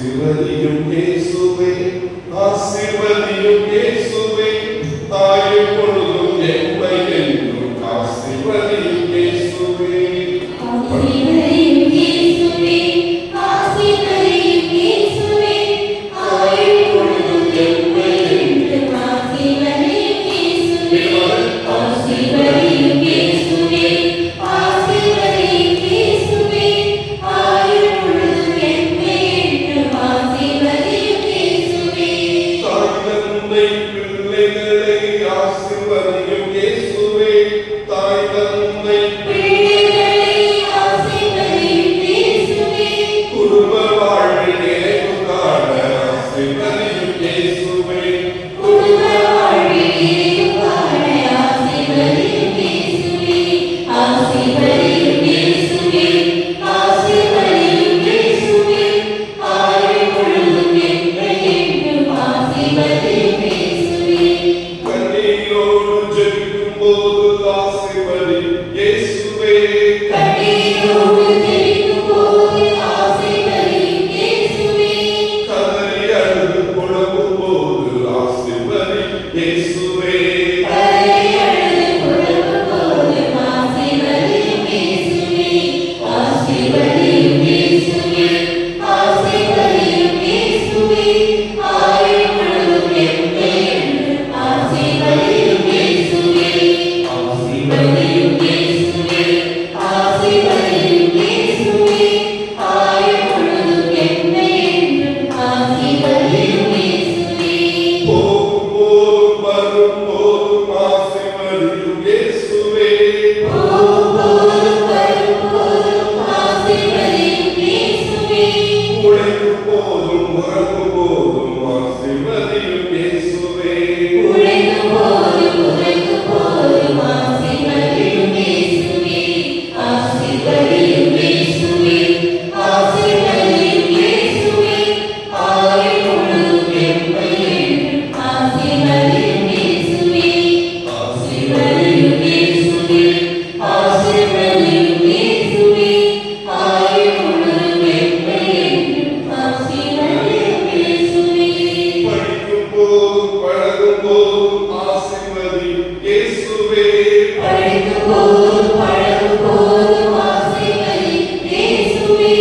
ஆசீர்வதியும் இயேசுவே, ஆசீர்வதியும் இயேசுவே, தாயும் பொழுதும் எம்மை என்றும் ஆசீர்வதியும் இயேசுவே. ஆசீர்வதியும் இயேசுவே, ஆசீர்வதியும் இயேசுவே, தாயும் பொழுதும் எம்மை என்றும் ஆசீர்வதியும் இயேசுவே. ஆசீர்வதியும் இயேசுவே, ஆசீர்வதியும் இயேசுவே, தாயும் பொழுதும் எம்மை என்றும் ஆசீர்வதியும் இயேசுவே. தாய் தந்தை பிள்ளைகளை ஆசீர்வதியும் இயேசுவே, தாய் தந்தை பிள்ளைகளை ஆசீர்வதியும் இயேசுவே. குடும்ப வாழ்வில் நிறைவு காண ஆசீர்வதியும் இயேசுவே. குடும்ப வாழ்வில் வாழ ஆசீர்வதியும் இயேசுவே. ஆசீர்வதியும் இயேசுவே, ஆசீர்வதியும் இயேசுவே, தாயும் பொழுதும் எம்மை என்றும் ஆசீர்வதியும் இயேசுவே. கண்ணீரோடு ஜெபிக்கும் போது ஆசீர்வதியும் இயேசுவே. கண்ணீரோடு ஜெபிக்கும் போது ஆசீர்வதியும் இயேசுவே. கதறி அழுது புலம்பும் போது ஆசீர்வதியும் இயேசுவே. கரை அழுது புலம்பும் போது ஆசீர்வதியும் இயேசுவே. ஆசீர்வதியும் இயேசுவே, ஆசீர்வதியும் இயேசுவே, தாயும் பொழுதும் எம்மை என்றும் ஆசீர்வதியும் இயேசுவே. ஆசீர்வதியும் இயேசுவே, ஆசீர்வதியும் இயேசுவே, தாயும் பொழுதும் எம்மை என்றும் ஆசீர்வதியும் இயேசுவே. போகும் போதும் வரும் போதும் ஆசீர்வதியும் இயேசுவே. போகும்போதும் வரும்போதும் ஆசீர்வதியும் இயேசுவே. உழைக்கும் போதும் உறங்கும் போதும் ஆசீர்வதியும் இயேசுவே. உழைக்கும் போதும் உறங்கும் போதும் ஆசீர்வதியும் இயேசுவே. ஆசீர்வதியும் இயேசுவே, ஆசீர்வதியும் இயேசுவே, தாயும் பொழுதும் எம்மை என்றும் ஆசீர்வதியும் இயேசுவே. ஆசீர்வதியும் இயேசுவே, ஆசீர்வதியும் இயேசுவே, தாயும் பொழுதும் எம்மை என்றும் ஆசீர்வதியும் இயேசுவே. படிக்கும் போதும் பழகும் போதும் ஆசீர்வதியும் இயேசுவே. படிக்கும் போதும் பழகும் போதும் ஆசீர்வதியும் இயேசுவே.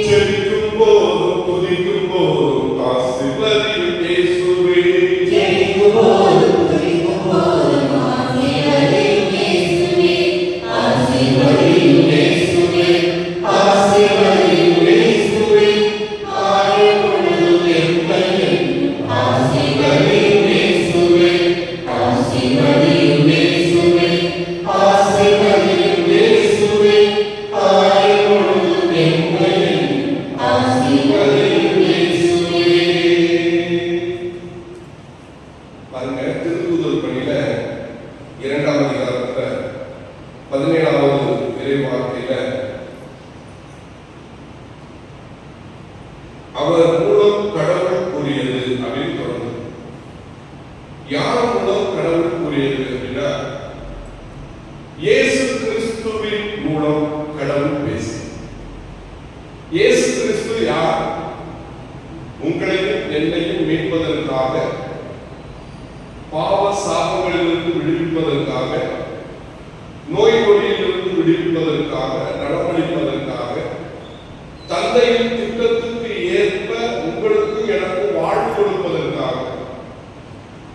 ஜெபிக்கும் போதும் துதிக்கும் போதும் ஆசீர்வதியும் இயேசுவே. ஜெபிக்கும் போதும் துதிக்கும் போதும் ஆசீர்வதியும் இயேசுவே. ஆசீர்வதியும் இயேசுவே, ஆசீர்வதியும் இயேசுவே, தாயும் பொழுதும் எம்மை என்றும் ஆசீர்வதியும் இயேசுவே. ஆசீர்வதியும் இயேசுவே, ஆசீர்வதியும் இயேசுவே, தாயும் பொழுதும் எம்மை என்றும் ஆசீர்வதியும் இயேசுவே. பாருங்க, திருத்தூதர் பணியில 2ஆம் அதிகாரத்துல 17வது இறை வார்த்தையில அவர் மூலம் கடவுள் கூறியது அப்படின்னு தொடங்குது. யார் மூலம் கடவுள் கூறியது அப்படின்னா, இயேசு கிறிஸ்துவின் மூலம் கடவுள் பேசி. இயேசு கிறிஸ்து யார்? உங்களையும் என்னையும் மீட்பதற்காக, பாவ சாபங்களிலிருந்து விடுவிப்பதற்காக, நோய் நொடியிலிருந்து விடுவிப்பதற்காக, நலமளிப்பதற்காக, தந்தையின் திட்டத்துக்கு ஏற்ப உங்களுக்கும் எனக்கும் வாழ்வு கொடுப்பதற்காக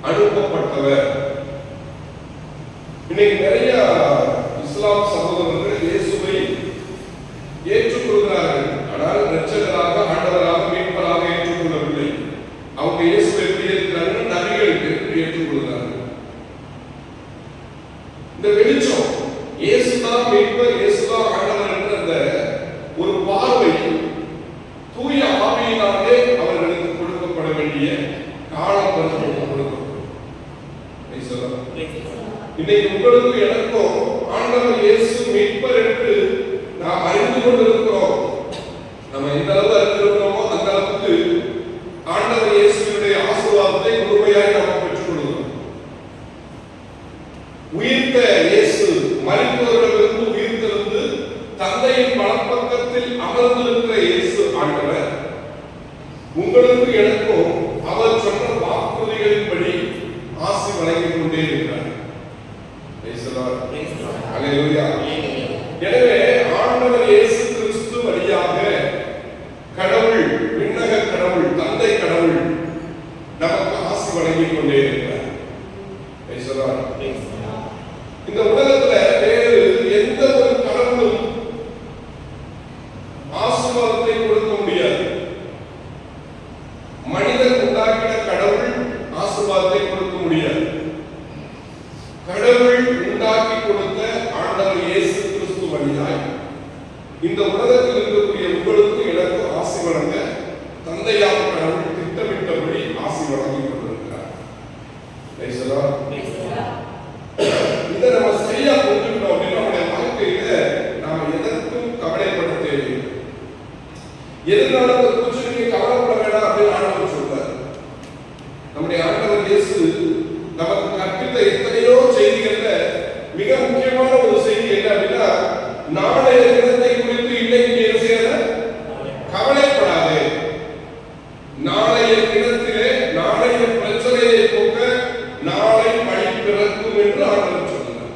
அனுப்பப்பட்டவர். இன்னைக்கு நிறைய இஸ்லாம் சகோதரர்கள் இயேசுவை ஏற்றுக்கொள்கிறார்கள். ஆனால் இரட்சகராக, ஆண்டவராக, மீட்பராக ஏற்றுக்கொள்ளவில்லை. அவங்க இயேசுவை எப்படி இருக்கிறார்கள்? நபிகளுக்கு ஏற்றுக்கொள்கிறார்கள். இந்த வெளிச்சம் இயேசுதான் மீட்பர், இயேசுதான் ஆண்டவர் என்ற அந்த ஒரு பார்வை தூய ஆவியினாலே அவர்களுக்கு கொடுக்கப்பட வேண்டிய காலம் வந்து கொடுக்கப்படும். இன்னைக்கு உங்களுக்கும் எனக்கும் ஆண்டவர் இயேசு மீட்பர் என்று நாம் அறிந்து கொண்டிருக்கிறோம். நம்ம எந்த அளவு அறிந்திருக்கிறோமோ அந்த அளவுக்கு ஆண்டவர் இயேசுவினுடைய ஆசீர்வாதத்தை முழுமையாக நாம் பெற்றுக் கொள்கிறோம். உயிர்த்த இயேசு மரித்தவர்களிலிருந்து உங்களுக்கு எனக்கும் அவர் சொன்ன வாக்குறுதிகளின்படி ஆசி வழங்கிக் கொண்டே இருக்கிறார். அல்லேலூயா. எனவே ஆண்டவர் இயேசு கிறிஸ்து வழியாக கடவுள், விண்ணக கடவுள், தந்தை கடவுள் நமக்கு ஆசி வழங்கிக் கொண்டே இருக்கிறார். இந்த உலகத்துல வேறு எந்த ஒரு கடவுளும் ஆசீர்வாதத்தை கொடுக்க முடியாது. மனிதன் உண்டாக்கின கடவுள் ஆசீர்வாதத்தை கொடுக்க முடியாது. கடவுள் உண்டாக்கி கொடுத்த ஆண்டவர் இயேசு கிறிஸ்து வழியாய் இந்த உலகத்தில் இருக்கக்கூடிய உங்களுக்கு எனக்கு ஆசி வழங்க தந்தையாம் கடவுள் திட்டமிட்டபடி ஆசி வழங்கி கொண்டிருக்கிறார். இதை நம்ம சரியா புரிஞ்சுக்கிட்டோம் அப்படின்னா நம்முடைய வாழ்க்கையில நாம எதற்கும் கவலைப்பட தேவையில்லை. எதிர்காலத்தை குறிச்சு நீங்க கவலைப்பட வேண்டாம் அப்படின்னு ஆண்டவர் சொல்றார். நம்முடைய ஆண்டவர் இயேசு நமக்கு கற்பித்த எத்தனையோ செய்திகள்ல மிக முக்கியமான ஒரு செய்தி என்ன அப்படின்னா, நாளைய தினத்தை குறித்து இன்னைக்கு நீ செய்யற கவலைப்படாதே. நாளைய தினத்திலே நாளைய பிரச்சனையை போக்க நாளை பழி பிறக்கும் என்று ஆண்டவர் சொன்னார்.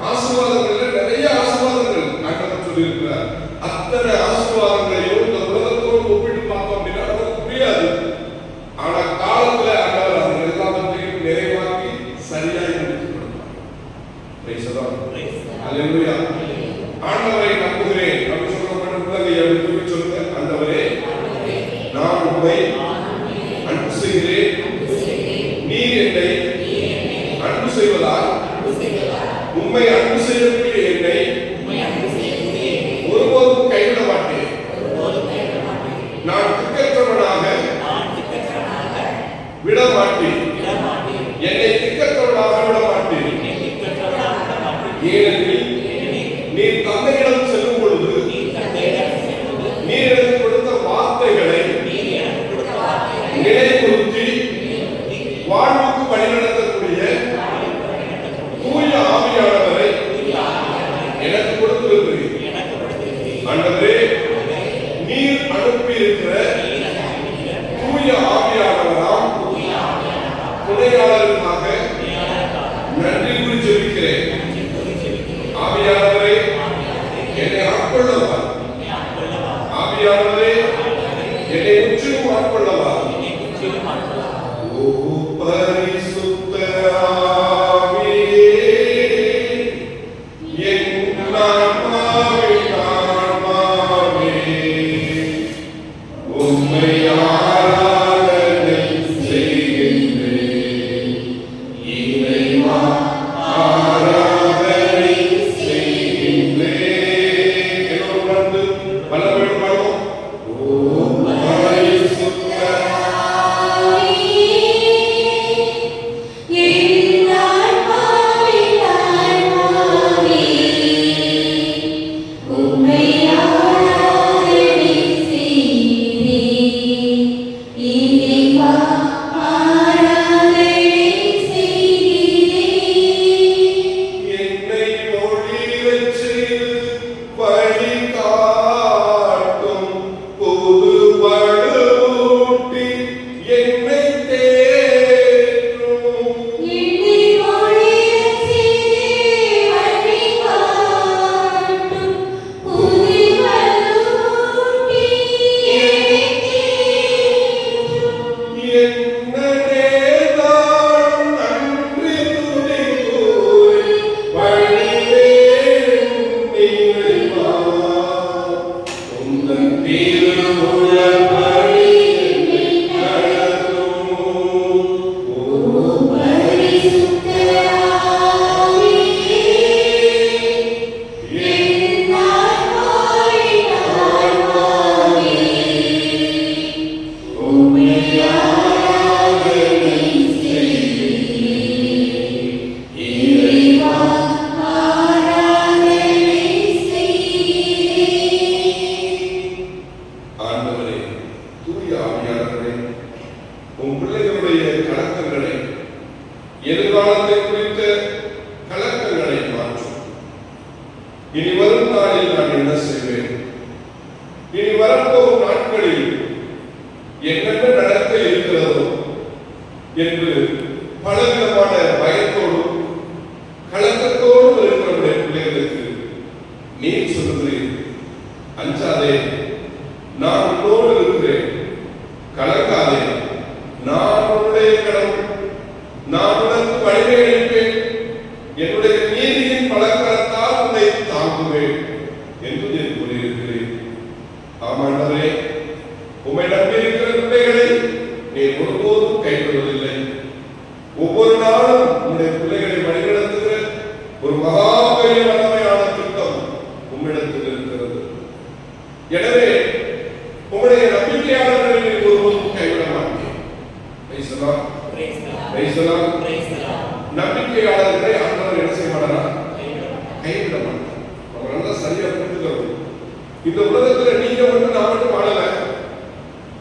ஆசீர்வாதங்கள்ல நிறைய ஆசீர்வாதங்கள் ஆண்டவர் சொல்லியிருக்கிறார். அத்தனை ஆசீர்வாதங்களையும் இந்த உலகத்தோடு ஒப்பிட்டு பார்த்தோம் அப்படின்னா நமக்கு புரியாது. ஆனா காலத்துல ஆண்டவர் அதை எல்லாவற்றையும் நிறைவாக்கி சரியாய் முடித்துக் கொடுத்தார். அல்லேலூயா. ஆண்டவரை நம்புகிறேன் அப்படின்னு சொல்லப்பட்ட சொல்லுங்க. ஆண்டவரே, நான் உம்மை அன்பு செய்கிறேன். நீர் என்னை அன்பு செய்வதால் உம்மை அன்பு செய்யக்கூடிய என்னை ஒருபோதும் கைவிட மாட்டேன். நான் திக்கற்றவனாக விட மாட்டேன். என்னை திக்கற்றவனாக விட மாட்டேன். ஏனெனில் நீர் தந்தையிடம் செல்லும் பொழுது நீர் எனக்கு கொடுத்த வார்த்தைகளை நினைவுறுத்தி வாழ்வுக்கு வழிநடத்தக்கூடிய தூய ஆவியானவரை எனக்கு கொடுத்திருக்கிறீர். ஆண்டவரே, நீர் அனுப்பி இருக்கிற தூய ஆவியானவராம் துணையாளருக்காக நன்றி கூறி ஜெபிக்கிறேன். ஆவியானவரே, என்னை ஆட்கொள்ளவா. ஆவியானவரே, என்னை முற்றிலும் ஆட்கொள்ளவா. ஓ பரிசுத்த ஆவியே, என் ஆன்மாவின் ஆன்மாவே, உம்மை ஆராதனை செய்கின்றேன். இறைவா, ஆராதனை செய்கின்றேன். என்னோடு வல்லமையோடு பாடுவோம். ஓ பரிசுத்த எதிர்காலத்தை குறித்த கலக்கங்களை மாற்றும். இனி வரும் நாளில் நான் என்ன செய்வேன்? இனி வரப்போகும் நாட்களில் என்னென்ன நடக்க இருக்கிறதோ என்று பலவிதமான பயத்தோடும் கலக்கத்தோடும் இருக்கிற பிள்ளைகளுக்கு நீ சொல்லுகிறேன், அஞ்சாதே, நான் உன்னோடு இருக்கிறேன், கலக்காதே, நான் உன்னுடைய கடவுள், நான் உனக்கு வலிமை அளிப்பேன், என்னுடைய நீதியின் பலக்கரத்தால் உன்னை தாங்குவேன் என்று நான் கூறியிருக்கிறேன். ஆமாண்டவரே, உம்மை நம்பியிருக்கிற பிள்ளைகளை நீ ஒருபோதும் கைவிடுவதில்லை. ஒவ்வொரு நாளும் உன்னுடைய பிள்ளைகளை வழிநடத்துகிற ஒரு மகாபெரிய வல்லமையான திட்டம் உம்மிடத்தில் இருக்கிறது. எனவே உங்களுடைய நம்பிக்கையாளர்களை நீ ஒருபோதும் கைவிட மாட்டேன். நம்பிக்கையாளர்களை ஆண்டவர் என்ன செய்ய மாட்டாரா? கைவிட மாட்டார். நம்ம நல்லா சரியா புரிஞ்சுக்கிறோம். இந்த உலகத்துல நீங்க மட்டும் நான் மட்டும் வாழல,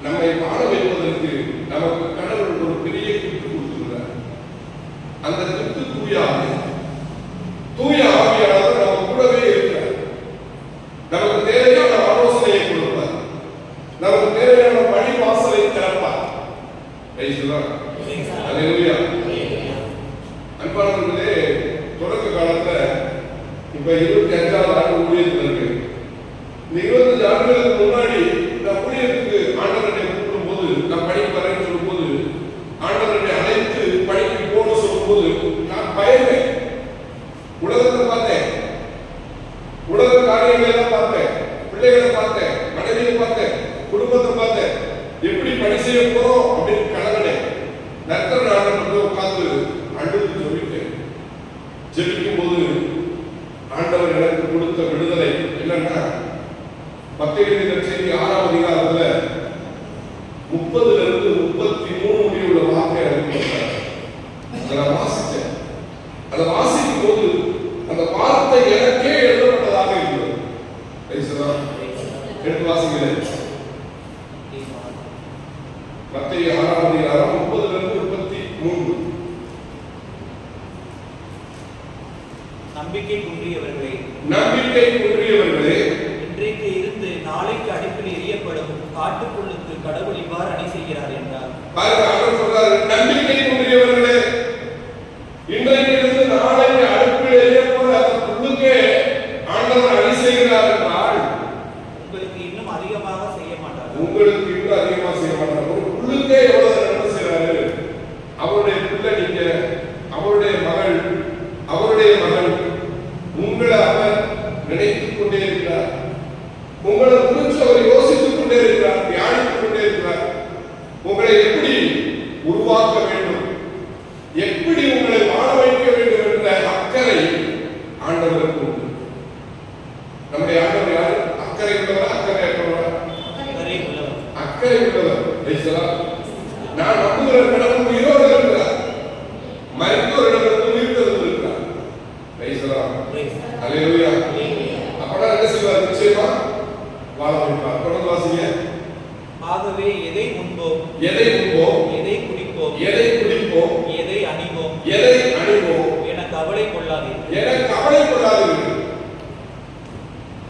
நம்மை வாழ வைப்பதற்கு நமக்கு கடவுள் ஒரு பெரிய கிஃப்ட் கொடுத்திருக்கிறார். அந்த கிஃப்ட் தூய ஆவியானவர் நம்ம கூடவே இருக்கிறார். நமக்கு தேவையான ஆலோசனையை கொடுப்பார், நமக்கு தேவையான வழி வாசலை திறப்பார். அன்பானவர்களே, தொடக்க காலத்துல இப்ப 25வது ஆண்டு ஊழியத்தில் இருக்கு. இந்த 25 ஆண்டுகளுக்கு முன்னாடி நான் ஊழியத்துக்கு ஆண்டவரை கூப்பிடும் போது, நான் படிக்க வரேன்னு சொல்லும் போது, ஆண்டவரை அழைத்து படிக்க போன சொல்லும் போது நான் பயந்தேன். உலகத்தை பார்த்தேன், உலக காரியங்களை எல்லாம் பார்த்தேன், பிள்ளைகளை பார்த்தேன், மனைவியை பார்த்தேன், குடும்பத்தை பார்த்தேன். எப்படி பணி செய்ய போறோம் அப்படின்னு கலங்கினேன். நற்கர் ஆண்டவரை உட்கார்ந்து அழுது ஜெபித்தேன். ஜெபிக்கும் போது ஆண்டவர் எனக்கு கொடுத்த விடுதலை என்னன்னா, மத்தேயு நற்செய்தி 6ஆம் அதிகாரத்துல 30லிருந்து 33 முடிய உள்ள வார்த்தை அறிவிக்கிறார். அதை வாசித்தேன். அதை வாசிக்கும் போது அந்த வார்த்தை எனக்கே எழுதப்பட்டதாக இருக்கிறது. எடுத்து வாசிக்கிறேன். மத்தேயு 6ஆம் அதிகாரம் 30லிருந்து 33. நம்பிக்கை குன்றியவர்களே, இன்றைக்கு இருந்து நாளைக்கு அடுப்பில் எரியப்படும் காட்டுப்புல்லுக்கு கடவுள் இவ்வாறு அணி செய்கிறார் என்றார். நம்பிக்கை குன்றியவர்களே, இன்றைக்கு இருந்து நாளைக்கு அடுப்பில் எரியப்படும் அந்த புல்லுக்கே ஆண்டவர் அணி செய்கிறார் என்றால் உங்களுக்கு இன்னும் அதிகமாக செய்ய மாட்டார். ஒரு புல்லுக்கே எவ்வளவு நன்மை செய்றாரு. அவருடைய பிள்ளை நீங்க, அவருடைய மகள், உங்களை அவர் நினைத்துக் கொண்டே இருக்கிறார். உங்களை குறித்து அவர் யோசித்துக் கொண்டே இருக்கிறார், தியானித்துக் கொண்டே இருக்கிறார். உங்களை எப்படி உருவாக்க வேண்டும், எப்படி உங்களை வாழ வைக்க வேண்டும் என்ற அக்கறை ஆண்டவருக்கு உண்டு. நம்முடைய ஆண்டவர் யாரு? அக்கறை உள்ளவர், அக்கறை உள்ளவர். நான் நம்புகிற கடவுள் உயிரோடு இருக்கிறார், மருத்துவரிடமிருந்து உயிர் தந்திருக்கிறார். அல்லேலூயா. அப்பதான் என்ன செய்வார்? நிச்சயமா வாழ வைப்பார். தொடர்ந்து வாசிங்க. ஆகவே எதை உண்போம், எதை குடிப்போம், எதை அணிவோம் என கவலை கொள்ளாதீர்கள்.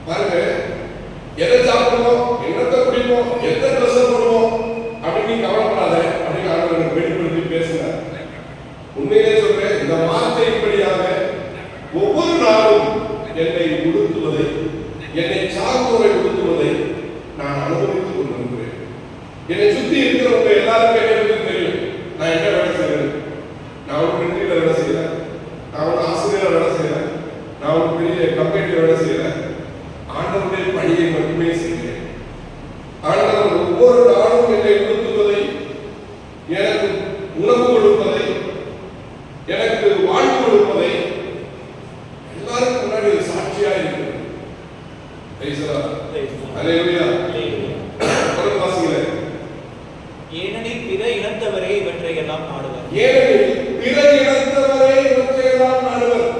பாருங்க, எதை சாப்பிடுவோம், என்னத்தை குடிப்போம், எந்த ட்ரெஸ் போடுவோம் அப்படின்னு கவலைப்படாத அப்படின்னு ஆண்டவர் வெளிப்படுத்தி பேசுறார். உண்மையிலே சொல்றேன், இந்த வார்த்தையின்படியாக ஒவ்வொரு நாளும் என்னை உடுத்துவதை, என்னை சார்ந்தோரை உடுத்துவதை நான் அனுபவித்துக் கொண்டிருக்கிறேன். என்னை சுத்தி இருக்கிறவங்க எல்லாருக்கும் என்ன தெரியும், நான் என்ன வேலை செய்யறேன். நான் ஒரு கண்ட்ரியில வேலை செய்யறேன், நான் ஒரு ஆசிரியர் வேலை செய்யறேன், நான் ஒரு பெரிய கம்பெனியில வேலை செய்யறேன். ஆண்டவருடைய பணியை மட்டுமே செய்கிறேன். ஆண்டவர் ஒவ்வொரு நாளும் என்னை உடுத்துவதை, எனக்கு உணவு கொடுப்பதை, எனக்கு வாழ்வு கொடுப்பதை எல்லாருக்கும் முன்னாடி சாட்சியா இருக்கிறது. ஏனெனில் பிற இனத்தவரே இவற்றையெல்லாம் நாடுவர்.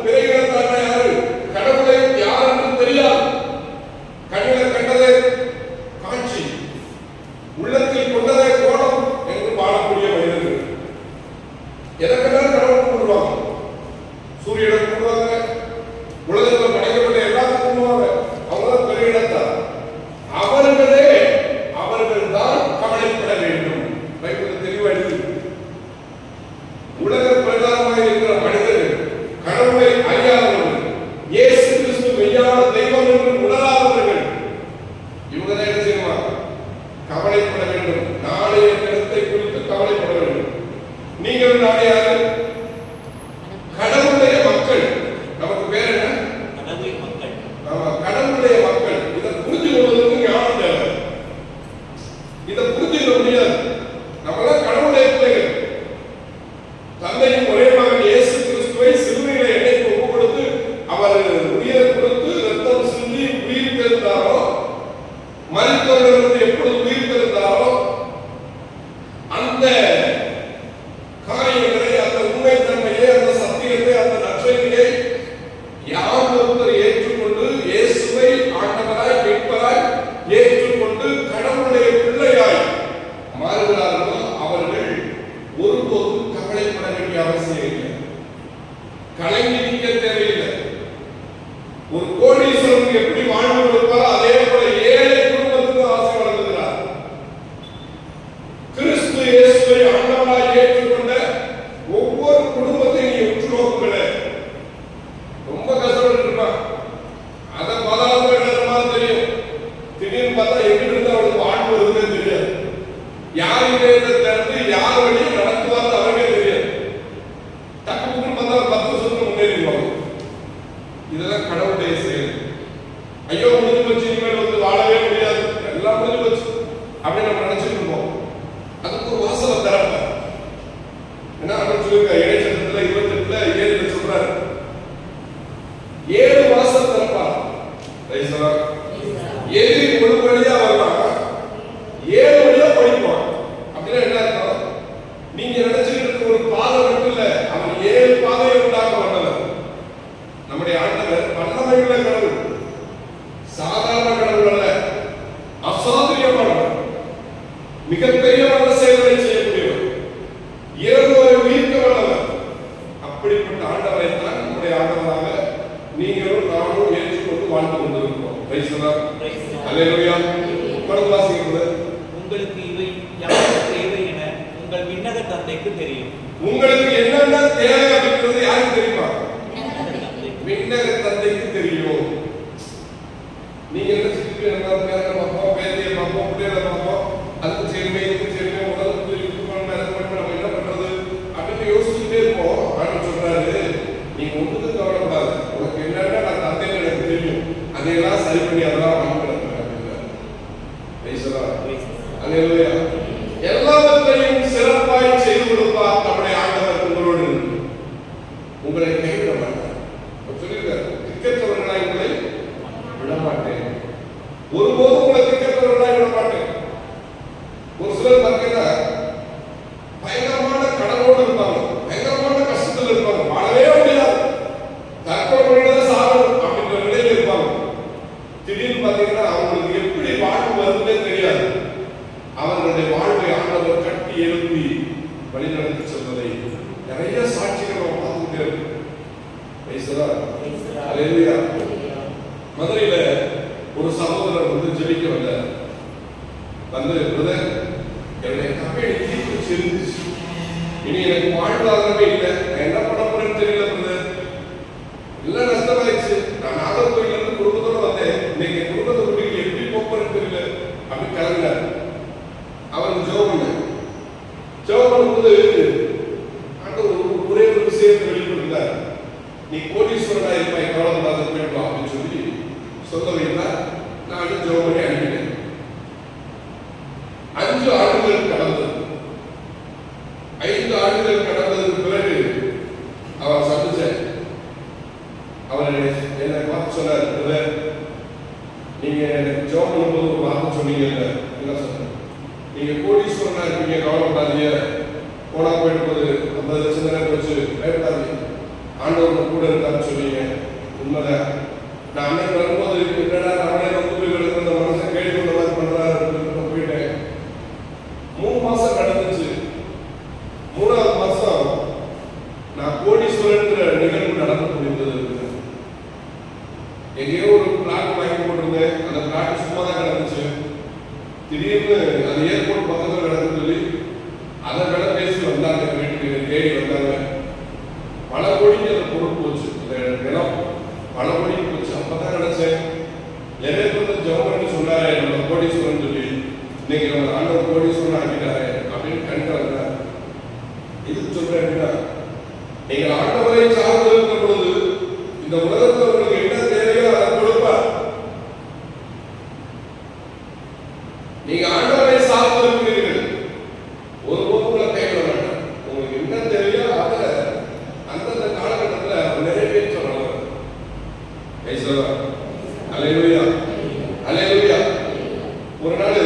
பிற இனத்தார் யாரு? கடவுளை யார் என்று தெரியாது. கண்ணில் கண்டதே காட்சி, உள்ளத்தில் கொண்டதே கோலம் என்று வாழக்கூடிய மனிதர்கள். எதற்கெல்லாம் கடவுள் கூடுவாங்க? சூரியனை கூடுவாங்க, உலகத்தில் படைக்கப்பட்ட எல்லாத்தையும் கூடுவாங்க. அவங்கதான் பெரிய இடத்தார். அவர்கள் தான் கவலைப்பட வேண்டும். நீங்கள் நானே யாரு? கடவுளுடைய மக்கள். நமக்கு பேர் என்ன? கடவுளுடைய மக்கள். ஆமா, கடவுளுடைய மக்கள். இதை புரிஞ்சு கொள்வதற்கு ஞானம் தேவை. இதை புரிஞ்சுக்க முடியாது. நம்மளாம் கடவுளுடைய பிள்ளைகள். தந்தையின் ஒரே மகன் இயேசு கிறிஸ்துவை சிலுவையில எண்ணெய்க்கு ஒப்பு கொடுத்து அவர் உயிரை கொடுத்து ரத்தம் சிந்தி உயிர் தெரிந்தாரோ, மரித்தவர்களிருந்து எப்பொழுது உயிர் தெரிந்தாரோ, அந்த காரியங்களை, அந்த உண்மைத்தன்மையை, அந்த சத்தியத்தை, அந்த நற்செய்தியை யார் ஒருத்தர் ஏற்றுக்கொண்டு இயேசுவை ஆண்டவராய் மீட்பராய் ஏற்றுக்கொண்டு கடவுளுடைய பிள்ளையாய் மாறுகிறார்களோ அவர்கள் ஒருபோதும் கவலைப்பட வேண்டிய அவசியம் இல்லை. கலங்கி நிற்க தேவையில்லை. ஒரு கோடீஸ்வரனுக்கு எப்படி வாழ்வு கொடுப்பாரோ அதே போல ஏழை குடும்பத்துக்கு ஆசை வழங்குகிறார். கிறிஸ்து இயேசுவை ஆண்டவராய் ஏற்றுக்கொண்ட ஒவ்வொரு குடும்பத்தையும் நீ உற்று நோக்குங்களே, ரொம்ப கஷ்டப்பட்டு இருப்பான். அதை பதார்த்தம் எழுதுற மாதிரி தெரியும். திடீர்னு பார்த்தா எப்படி இருந்து அவனுக்கு வாழ்வு வருதுன்னு தெரியாது. யார் இதை திறந்து யார் வழியும் நடத்துவார்னு அவருக்கே தெரியாது. டக்குன்னு பார்த்தா 10 வருஷத்துக்கு முன்னேறிடுவாங்க. இதெல்லாம் கடவுளுடைய செயல். ஐயோ முடிஞ்சு போச்சு, இனிமேல் வந்து வாழவே முடியாது, எல்லாம் முடிஞ்சு போச்சு அப்படின்னு நம்ம நினைச்சிட்டு இருப்போம். அதுக்கு ஒரு வாசலை திறப்ப என்ன சொல்லிருக்க? இடைச்சட்டத்துல 28ல 7 சொல்றாரு, 7 வாசல் திறப்பார். எதிரி ஒரு வழியா வரலாம், 7 வழியா படிப்பான். அப்படின்னா என்ன அர்த்தம்? நீங்க நினைச்சுக்கிட்டு இருக்க ஒரு பாதை மட்டும் இல்ல, அவன் 7 பாதையை உண்டாக்க வந்தவர். நம்முடைய ஆண்டவர் வல்லமையுள்ள கடவுள், சாதாரண கடவுள் அல்ல, அசாத்தியமானவர், மிகப்பெரிய வல்ல செயல்களை செய்யக்கூடியவர், இறந்தவரை உயிர்க்க வல்லவர். அப்படிப்பட்ட ஆண்டவரை தான் நம்முடைய ஆண்டவராக நீங்களும் நானும் ஏற்றுக்கொண்டு வாழ்ந்து கொண்டிருக்கிறோம். அல்லேலூயா. உங்களுக்கு இவை யாருக்கு தேவை என உங்கள் விண்ணக தந்தைக்கு தெரியும். உங்களுக்கு என்னென்ன தேவை அப்படிங்கிறது யாருக்கு தெரியுமா? விண்ணக தந்தைக்கு தெரியும். நீங்க என்ன சொல்லிட்டு பார்ப்போம், பேரையை பார்ப்போம், பிள்ளைகளை பார்ப்போம், அதுக்கு செய்யணுமே, இதுக்கு செய்யணுமே, உடலுக்கு நம்ம என்ன பண்றது அப்படின்னு யோசிச்சுட்டே இருப்போம். ஆண்டு சொல்றாரு, நீங்க ஒன்றுக்கு கவலைப்படாது, உனக்கு என்னன்னா நான் தந்தைன்னு எனக்கு தெரியும், அதையெல்லாம் சரி பண்ணி அதெல்லாம் வாங்கி எல்லாவற்றையும் சிறப்பாய் செய்து கொடுப்பார் நம்முடைய ஆண்டவர். உங்களோடு உங்களை கைவிட மாட்டார். சொல்லியிருக்காரு, திக்கற்றவர்களாய் உங்களை விடமாட்டேன், ஒருபோதும் உங்களை திக்கற்றவர்களாய் விடமாட்டேன். ஒரு சிலர் பார்த்தீங்கன்னா பயங்கரமான கடனோடு இருப்பாங்க, பயங்கரமான கஷ்டத்தில் இருப்பாங்க, வாழவே முடியாது, தற்கொலை சாகணும் அப்படின்ற நிலையில் இருப்பாங்க. திடீர்னு பார்த்தீங்கன்னா அவங்களுக்கு எப்படி வாழ்வு வருதுன்னே தெரியாது. அவர்களுடைய வாழ்வை ஆண்டவர் கட்டி எழுப்பி வழிநடத்தி செல்வதை நிறைய சாட்சிகள் நம்ம பார்த்துக்கிட்டே இருக்கோம். மதுரையில ஒரு சகோதரர் வந்து ஜெபிக்க வந்தார். வந்து என்னுடைய கம்பெனி தீர்ப்பு செஞ்சிச்சு, இனி எனக்கு வாழ்வாதாரமே இல்லை, நான் என்ன பண்ண போறேன்னு தெரியல பிரதர், எல்லாம் நஷ்டமாயிடுச்சு, நான் நாகர்கோயில இருந்து குடும்பத்தோட வந்தேன், இன்னைக்கு குடும்பத்தை விட்டு எப்படி போறேன்னு தெரியல அப்படின்னு கிளம்பினார். அவருக்கு ஜெபம் பண்ணும்போது ஒரே ஒரு விஷயத்தை வெளிப்படுத்தார், நீ கோடீஸ்வரனா இருப்பாய், கவலைப்படாத போயிடலாம் அப்படின்னு சொல்லி சொல்ல வைத்தார். நான் ஜெபம் பண்ணி அனுப்பினேன். 5 ஆண்டுகள் கடந்தது. 5 ஆண்டுகள் கடந்ததுக்கு பிறகு அவர் சந்திச்சேன். அவர் என்னை பார்த்து சொன்னார், நீங்க ஜெபம் பண்ணும்போது ஒரு வார்த்தை சொன்னீங்க, என்ன சொன்ன, நீங்க கோடீஸ்வரனா இருப்பீங்க, கவலைப்படாதீங்க, போனா போயிட்டு போது 50 லட்சம் நேரம் வச்சு பயப்படாதீங்க, ஆண்டவர் கூட இருக்கான்னு சொன்னீங்க. உண்மைதான். நான் அன்னைக்கு வரும்போது என்னடா அவனே வந்து அந்த மனுஷன் கேள்வி கொண்ட மாதிரி பண்றாரு போயிட்டேன். 3 மாசம் கடந்துச்சு. 3ஆவது மாசம் நான் கோடீஸ்வரன் நிகழ்வு நடந்து முடிந்தது. எங்கேயோ ஒரு பிளாட் வாங்கி போட்டிருந்தேன், அந்த பிளாட் சும்மா தான் கிடந்துச்சு. திடீர்னு அந்த ஏர்போர்ட் பக்கத்தில் நடந்து சொல்லி அதை விட பேசி வந்தாங்க, வீட்டுக்கு தேடி வந்தாங்க. பல கோடிக்கு அந்த பொருள் போச்சு, இந்த நிலம் பல கோடிக்கு போச்சு. அப்பதான் நினைச்சேன், நிறைய பேர் ஜெபம் சொன்னாரு நம்ம கோடீஸ்வரன் சொல்லி, இன்னைக்கு நம்ம ஆண்டவர் கோடீஸ்வரன் ஆக்கிட்டாரு அப்படின்னு கண்கிறார். இது நீங்கள் ஆண்டவரை சார்ந்து இருக்கிற பொழுது இந்த உலகத்தில் உங்களுக்கு என்ன தேவையோ அதை கொடுப்பார். நீங்க ஆண்டவரை சார்ந்து இருக்கிறீர்கள், ஒருபோதும் உங்களை கைவிட மாட்டார். உங்களுக்கு என்ன தேவையோ அதை அந்தந்த காலகட்டத்தில் நிறைவேற்ற வளரும். அல்லேலூயா, அல்லேலூயா. ஒரு நாள்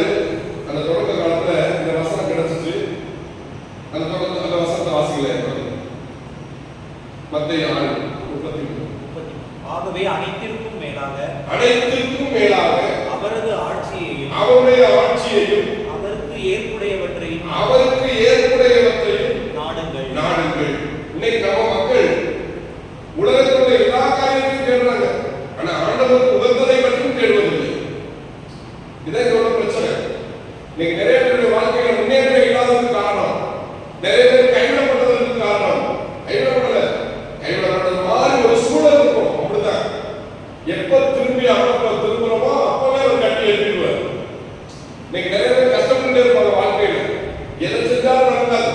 அந்த தொடக்க காலத்துல இந்த வசனம் கிடைச்சிச்சு. அந்த வசனத்தை வாசிக்கல. மத்தேயு 6:33. ஆகவே அனைத்திற்கும் மேலாக அவரது ஆட்சியையும் அவருடைய ஆட்சியையும் அவருக்கு ஏற்புடையவற்றையும் நாடுங்கள். இன்னைக்கு நம்ம மக்கள் உலகத்தினுடைய எல்லா காரியத்தையும் தேடுறாங்க, ஆனா ஆண்டவருக்கு உகந்ததை மட்டும் தேடுவதில்லை. இதான் எவ்வளவு பிரச்சனை. இன்னைக்கு நிறைய பேருடைய வாழ்க்கையில முன்னேற்றம் இல்லாததுக்கு காரணம், நிறைய பேர் கைவிடப்பட்டதற்கு காரணம், கைவிடப்பட்டது மாதிரி ஒரு சூழல் இருக்கும். அப்படிதான் எப்ப திரும்புறோமோ அப்பவே அவர் கட்டி எழுதிடுவார். இன்னைக்கு நிறைய பேர் கஷ்டப்பட்டு இருப்பாங்க வாழ்க்கையில, எதை செஞ்சாலும் நடக்காது,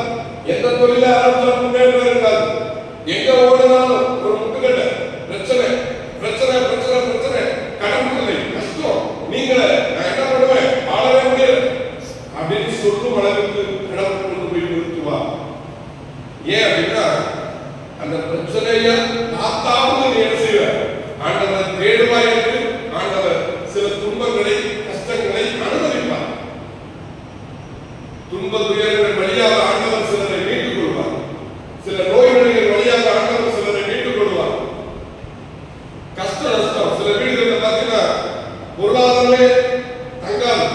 எந்த தொழில ஆரம்பிச்சாலும் முன்னேற்றம் இருக்காது, எங்க ஓடினாலும் ஒரு முட்டுக்கட்ட பிரச்சனை, கடவுள் கஷ்டம், நீங்களே நான் என்ன பண்ணுவேன், ஆளவே முடியல அப்படின்னு சொல்லும் அளவுக்கு கடவுள் கொண்டு போய் நிறுத்துவா. ஏன் அப்படின்னா அந்த பிரச்சனைய நாத்தாவது நீ என்ன செய்வ, ஆண்டவர் தேடுவாய் என்று ஆண்டவர் சில துன்பங்களை கஷ்டங்களை அனுமதிப்பார். துன்ப துயரங்கள் வழியாக ஆண்டவர் சிலரை மீட்டுக் கொள்வார், சில நோய்கள் வழியாக ஆண்டவர் சிலரை மீட்டுக் கொள்வார். கஷ்ட நஷ்டம் சில வீடுகளில் பார்த்தீங்கன்னா பொருளாதாரமே தங்காது,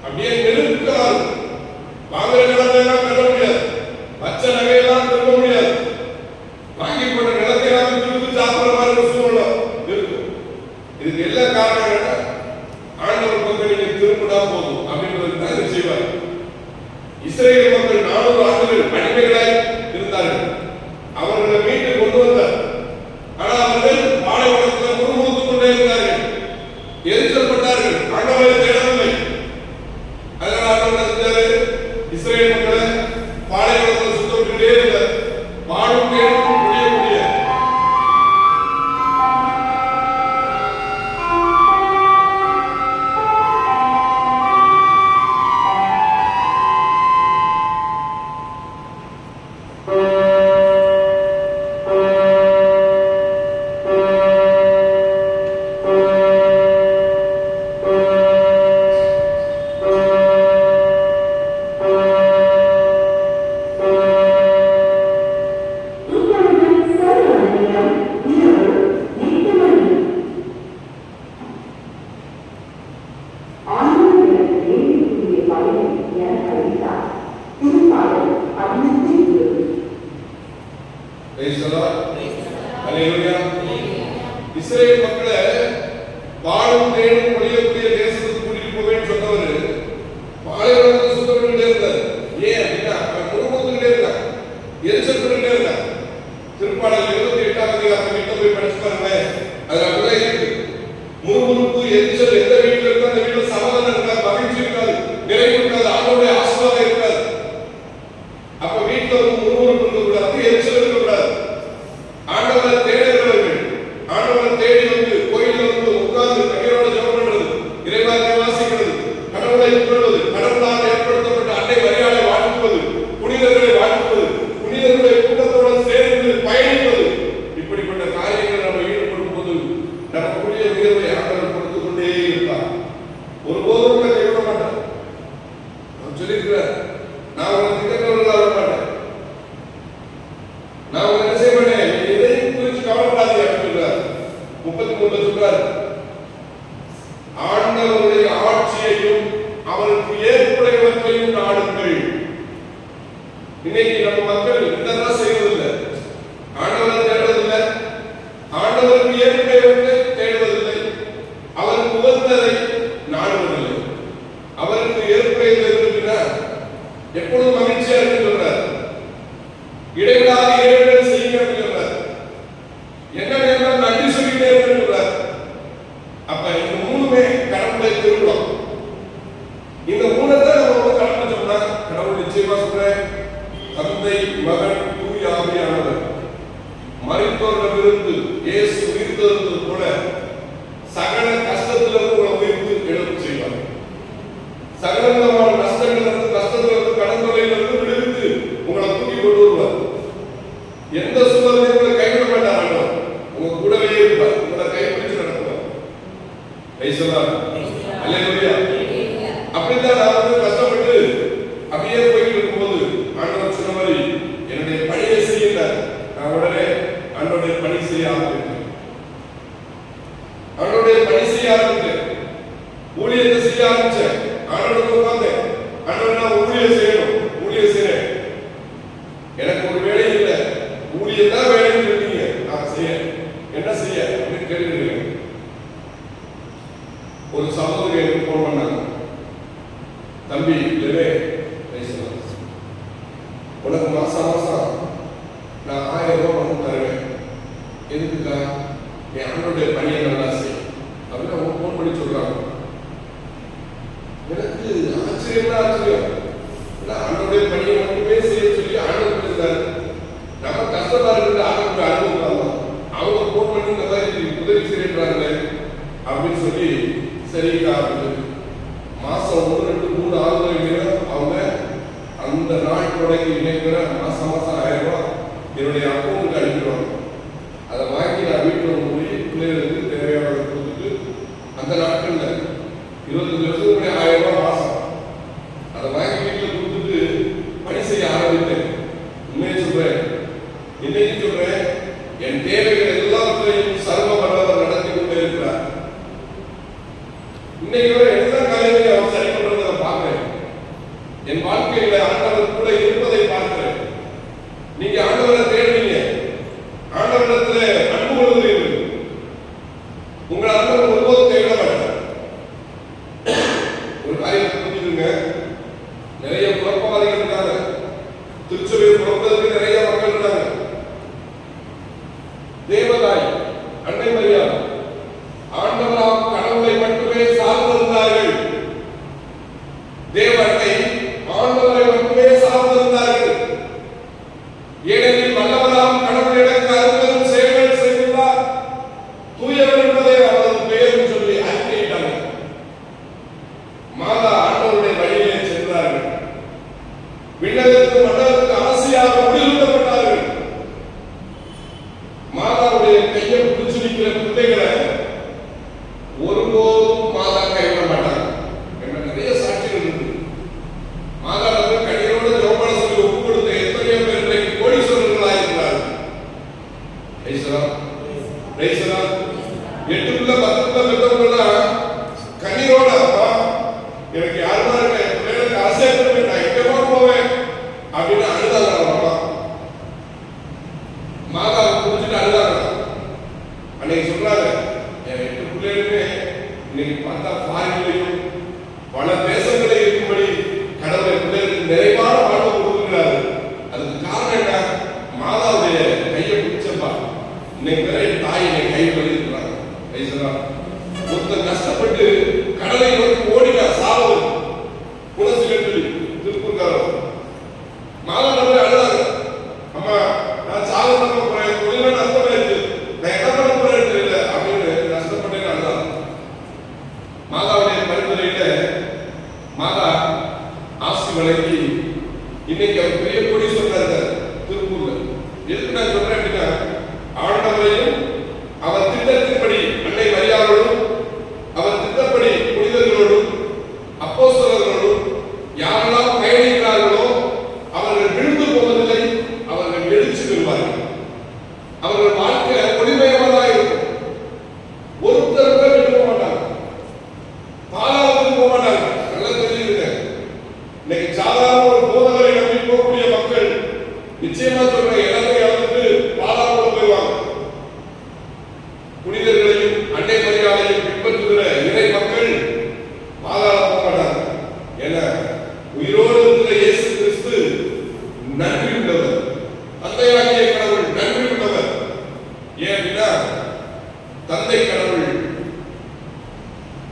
அப்படியே நெருக்கிறாரு. வாங்குற நிலத்தையெல்லாம் கட்ட முடியாது, வச்ச நகையெல்லாம் திரும்ப முடியாது, வாங்கி போட்ட நிலத்தையெல்லாம் திருப்பி சாப்பிடுற மாதிரி ஒரு சூழ்நிலை இருக்கும். இதுக்கு எல்லா காரணம் என்ன, ஆண்டவர் பக்கம் நீங்க திரும்பினா போதும் அப்படின்றது தான் செய்வார். இஸ்ரேல் மக்கள் 400 ஆண்டுகள் அடிமைகளாய் இருந்தார்கள், அவர்களை மீட்டு கொண்டு வந்தார். ஆனா அவர்கள் பாலைவனத்தில் முறுமுறுத்துக் கொண்டே இருந்தார்கள், எரிச்சல்பட்டார்கள், ஆண்டவரை தேடவில்லை. அதனால ஆண்டவர் செஞ்சாரு, இஸ்ரேல் மக்களை பாலைவனத்தில் சுத்த விட்டுட்டே இருந்தார். வாழும் தேடும் முடியக்கூடிய இஸ்ரேல் மக்களை வாழும் தேடும் முடியக்கூடிய தேசத்துக்கு கூட்டிட்டு போவேன்னு சொன்னவர் பாலைவனத்தை சுத்தப்பட்டுட்டே இருந்தார். ஏன் அப்படின்னா குடும்பத்துக்கிட்டே இருந்தார், எரிச்சல் பண்ணிட்டே இருந்தார். திருப்பாடல் 28ஆம் அதிகாரத்தை கிட்ட போய் படிச்சு பாருங்க, அது அப்படிதான் இருக்கு. முறுமுறுப்பு எரிச்சல் எந்த வீட்டில் இருக்கோ அந்த வீட்டில் சமாதானம் இருக்காது, மகிழ்ச்சி இருக்காது, நிறைவு இருக்காது, ஆண்டவருடைய ஆசீர்வாதம் இருக்காது. அப்ப வீட்டில் வந்து முறுமுறுப்பு இருக்கக்கூடாது, எரிச்சல் இருக்கக்கூடாது. ஆண்டவரை தேடுகிறவர்கள், ஆண்டவரை தேடி வந்து கோயிலில் வந்து உட்கார்ந்து கண்ணீரோட ஜெபம் பண்றது, இறைவாக்கியம் வாசிக்கிறது, கடவுளை புகழ்வது, கடவுளால் ஏற்படுத்தப்பட்ட அன்னை மரியாதை வாழ்த்துவது, புனிதர்களை வாழ்த்துவது, புனிதர்களுடைய கூட்டத்தோடு சேர்ந்து பயணிப்பது, இப்படிப்பட்ட காரியங்கள் நம்ம ஈடுபடும் போது நமக்குரிய உயர்வை ஆண்டவர் கொடுத்துக் கொண்டே இருப்பார். ஒருபோதும் கூட கைவிட மாட்டார். நான் சொல்லியிருக்கிறேன், நான் உங்களை திட்டங்களா விட மாட்டேன், நான் உங்களை என்ன செய்ய மாட்டேன், எதையும் குறித்து கவலைப்படாது அப்படின்னு சொல்றார். 33 சொல்றாரு, ஆண்டவருடைய ஆட்சியையும் அவருக்கு ஏற்புடையவற்றையும் நாடுங்கள். இன்னைக்கு நம்ம மக்கள் இதெல்லாம் செய்வதில்லை, ஆண்டவரை தேடுவதில்லை, ஆண்டவருக்கு ஏற்புடையவற்றை தேடுவதில்லை, அவருக்கு உகந்ததை நாடுவதில்லை. அவருக்கு ஏற்புடையது இருக்குன்னா எப்பொழுதும் மகிழ்ச்சியா இருக்கு சொல்றார், இடைவிடாத இறைவன் செய்யுங்க சொல்றார், என்ன வேணும் நன்றி சொல்லிட்டே இருக்கு சொல்றார். அப்ப இந்த மூணுமே கடவுளை திருவிழம். இந்த மூணத்தை நம்ம வந்து கடவுள் சொன்னா, கடவுள் நிச்சயமா சொல்றேன், தந்தை மகன் தூய ஆவியானவர் மரித்தோரிடமிருந்து இயேசு உயிர்த்தெழுந்தது போல சகல கஷ்டத்திலிருந்து உங்களை உயிர்த்து எழுப்பு செய்வார். சகல விதமான கஷ்டங்களிலிருந்து, கஷ்டத்திலிருந்து, கடந்தொலையிலிருந்து விடுவித்து உங்களை தூக்கி கொண்டு வருவார். எந்த சூழ்நிலையும் உங்களை கைவிட மாட்டார். ஆண்டவர் உங்க கூடவே இருப்பார். உங்களை கைப்பிடிச்சு நடத்துவார். அல்லேலூயா. அப்படித்தான் நான் வந்து கஷ்டப்பட்டு அப்படியே போயிட்டு இருக்கும்போது ஆண்டவர் சொன்ன மாதிரி என்னுடைய பணியை செய்யல. நான் உடனே ஆண்டவருடைய பணி செய்ய ஆரம்பித்தேன். ஆண்டவருடைய பணி செய்ய ஆரம்பித்தேன். ஊழியத்தை செய்ய ஆரம்பிச்சேன். ஆண்டவருக்கு உட்கார்ந்தேன். ஆண்டவர் நான் ஊழியம் செய்யணும், ஊழியம் செய்யறேன். எனக்கு ஒரு வேலை இல்லை, ஊழியத்தான் வேலைன்னு சொல்லிட்டீங்க, நான் செய்ய என்ன செய்ய அப்படின்னு கேட்டுக்கிறேன். ஒரு சகோதரி எனக்கு போன் பண்ணாங்க. தம்பி இல்லவே உனக்கு மாசம் மாசம் நான் 1000 ரூபாய் வந்து தருவேன். எதுக்குக்கா? என் ஆண்டோடைய பணியை நல்லா செய் அப்படின்னு அவங்க போன் பண்ணி சொல்றாங்க. எனக்கு ஆச்சரியம்னா ஆச்சரியம். ஆண்டோடைய பணியை மட்டுமே செய்ய சொல்லி ஆண்டவர் பேசுறாரு. நம்ம கஷ்டமா இருக்கிற ஆண்டோட அனுபவம் தான். அவங்க போன் பண்ணி இந்த மாதிரி உதவி செய்யறாங்களே அப்படின்னு சொல்லி சரிக்கா அப்படின்னு மாசம் 1, 2, 3 ஆளுநர்கள் அவங்க அந்த நாள் தொடங்கி இணைக்கிற மாசம் 1000 ரூபாய் என்னுடைய அக்கௌண்ட்டுக்கு அனுப்பிடுவாங்க. அதை வாங்கி நான் வீட்டில் போய் பிள்ளைகளுக்கு தேவையானதை கொடுத்துட்டு அந்த நாட்கள்ல 25 வருஷத்துக்கு 1000 ரூபாய் மாசம் அதை வாங்கி வீட்டில் கொடுத்துட்டு பணி செய்ய ஆரம்பித்தேன். உண்மையை சொல்றேன், இன்னைக்கு சொல்றேன், என் தேவைகள் எல்லாத்தையும் சர்வ வல்லவர் நடத்தி கொண்டே இருக்கிறார். இன்னைக்கு எல்லா காலையிலும் அவர் சரி பண்றதை நான் பார்க்கிறேன். என் வாழ்க்கையில ஆண்டவர் கூட இருப்பதை பார்க்கிறேன். நீங்க ஆண்டவரை தேடுறீங்க, ஆண்டவரிடத்துல அன்பு கொள்கிறீர்கள். உங்களை ஆண்டவர் ஒருபோதும் கைவிட மாட்டார். ஒரு காரியத்தை புரிஞ்சுதுங்க. நிறைய குழப்பவாதிகள் இருக்காங்க. திருச்சபையை குழப்பதற்கு நிறைய மக்கள் இருக்காங்க. தேவதாய் அன்னை மரியாள் ஆண்டவராம் கடவுளை மட்டுமே சார்ந்திருந்தார்கள். தேவனை ஆண்டவரை மட்டுமே சார்ந்திருந்தார்கள். ஏனெனில் வல்லவராம் கடவுள் எனக்கு அற்புதம் செயல்கள் செய்துள்ளார், தூயவர் என்பதை அவரது பெயர் சொல்லி அறிக்கையிட்டார்கள். மாதா ஆண்டவருடைய வழியிலே சென்றார்கள். விண்ணகத்துக்கு மண்டலத்துக்கு அரசியாக முடிவுறுத்தப்பட்டார்கள். மாதாவுடைய கையை பிடிச்சு நிற்கிற பிள்ளைகளை ஒருபோதும் மாதா கைவிட மாட்டாங்க. நிறைய சாட்சிகள் இருக்கு. மாதாவுக்கு கண்ணீரோடு ஜெபமான சொல்லி ஒப்பு கொடுத்த எத்தனையோ பேர் இன்றைக்கு கோடீஸ்வரர்களாக இருக்கிறார்கள். 8 பிள்ளை 10 பிள்ளை பெற்றவங்கலாம் கண்ணீரோட அப்பா எனக்கு யாருமா இருக்க பிள்ளைகளுக்கு ஆசைப்பட்டு நான் எங்கேமா போவேன் அப்படின்னு அழுதாங்க. அம்மா மாதாவை புரிஞ்சுட்டு அழுதாங்க. அன்னைக்கு சொல்றாங்க, என் 8 பிள்ளைகளுமே இன்னைக்கு பார்த்தா ஃபாரின்லையும் பல தேசங்களில் இருக்கும்படி கடவுளை பிள்ளைகளுக்கு நிறைவான வாழ்வு கொடுக்கிறாரு. அதுக்கு காரணம் என்ன? மாதாவுடைய கையை பிடிச்சப்பா இன்னைக்கு வரை தாய் என்னை கை வலிக்கிறாங்க. ஒருத்தர் கஷ்டப்பட்டு கடலை நோக்கி ஓடினா சாவது குலசிலி திருப்பூர்காரர் மாதா வந்து அழுதாங்க. அம்மா நான் சாக பண்ண போறேன், தொழில நஷ்டமாயிடுச்சு, நான் என்ன பண்ண போறேன்னு தெரியல அப்படின்னு கஷ்டப்பட்டேன்னு அழுதாங்க. மாதாவுடைய பரிந்துரையில மாதா ஆசி வழங்கி இன்னைக்கு அவர் பெரிய கோடீஸ்வரனா இருக்கார் திருப்பூர்ல. எதுக்கு நான் சொல்றேன் அப்படின்னா, ஆண்டவரையும் அவர் திட்டத்தின்படி அன்னை மரியாளோடும் அவர் திட்டப்படி புனிதர்களோடும் அப்போஸ்தலர்களோடும் யாரெல்லாம் பயணிக்கிறார்களோ அவர்கள் விழுந்து போவதில்லை, அவர்கள் எழுச்சி பெறுவார்கள். அவர்கள் வாழ்க்கை ஒளிமயமானதாக இருக்கும். ஒருத்தர் கூட விட்டு போக மாட்டாங்க, பாலாவுக்கு போக மாட்டாங்க. நல்லா தெரிஞ்சுங்க. இன்னைக்கு சாதாரண ஒரு போதகரை நம்பி போகக்கூடிய மக்கள் நிச்சயமா சொல்ற எல்லாத்தையும் இழந்துட்டு பாலாவுக்கு போய்வாங்க. புனிதர்களையும் அன்னை மரியாதையும் பின்பற்றுகிற இறை மக்கள் பாதாள போக மாட்டாங்க. ஏன்னா உயிரோடு இருக்கிற இயேசு கிறிஸ்து நன்றி உள்ளவர், தந்தையாகிய கடவுள் நன்றி உள்ளவர். ஏன் அப்படின்னா தந்தை கடவுள்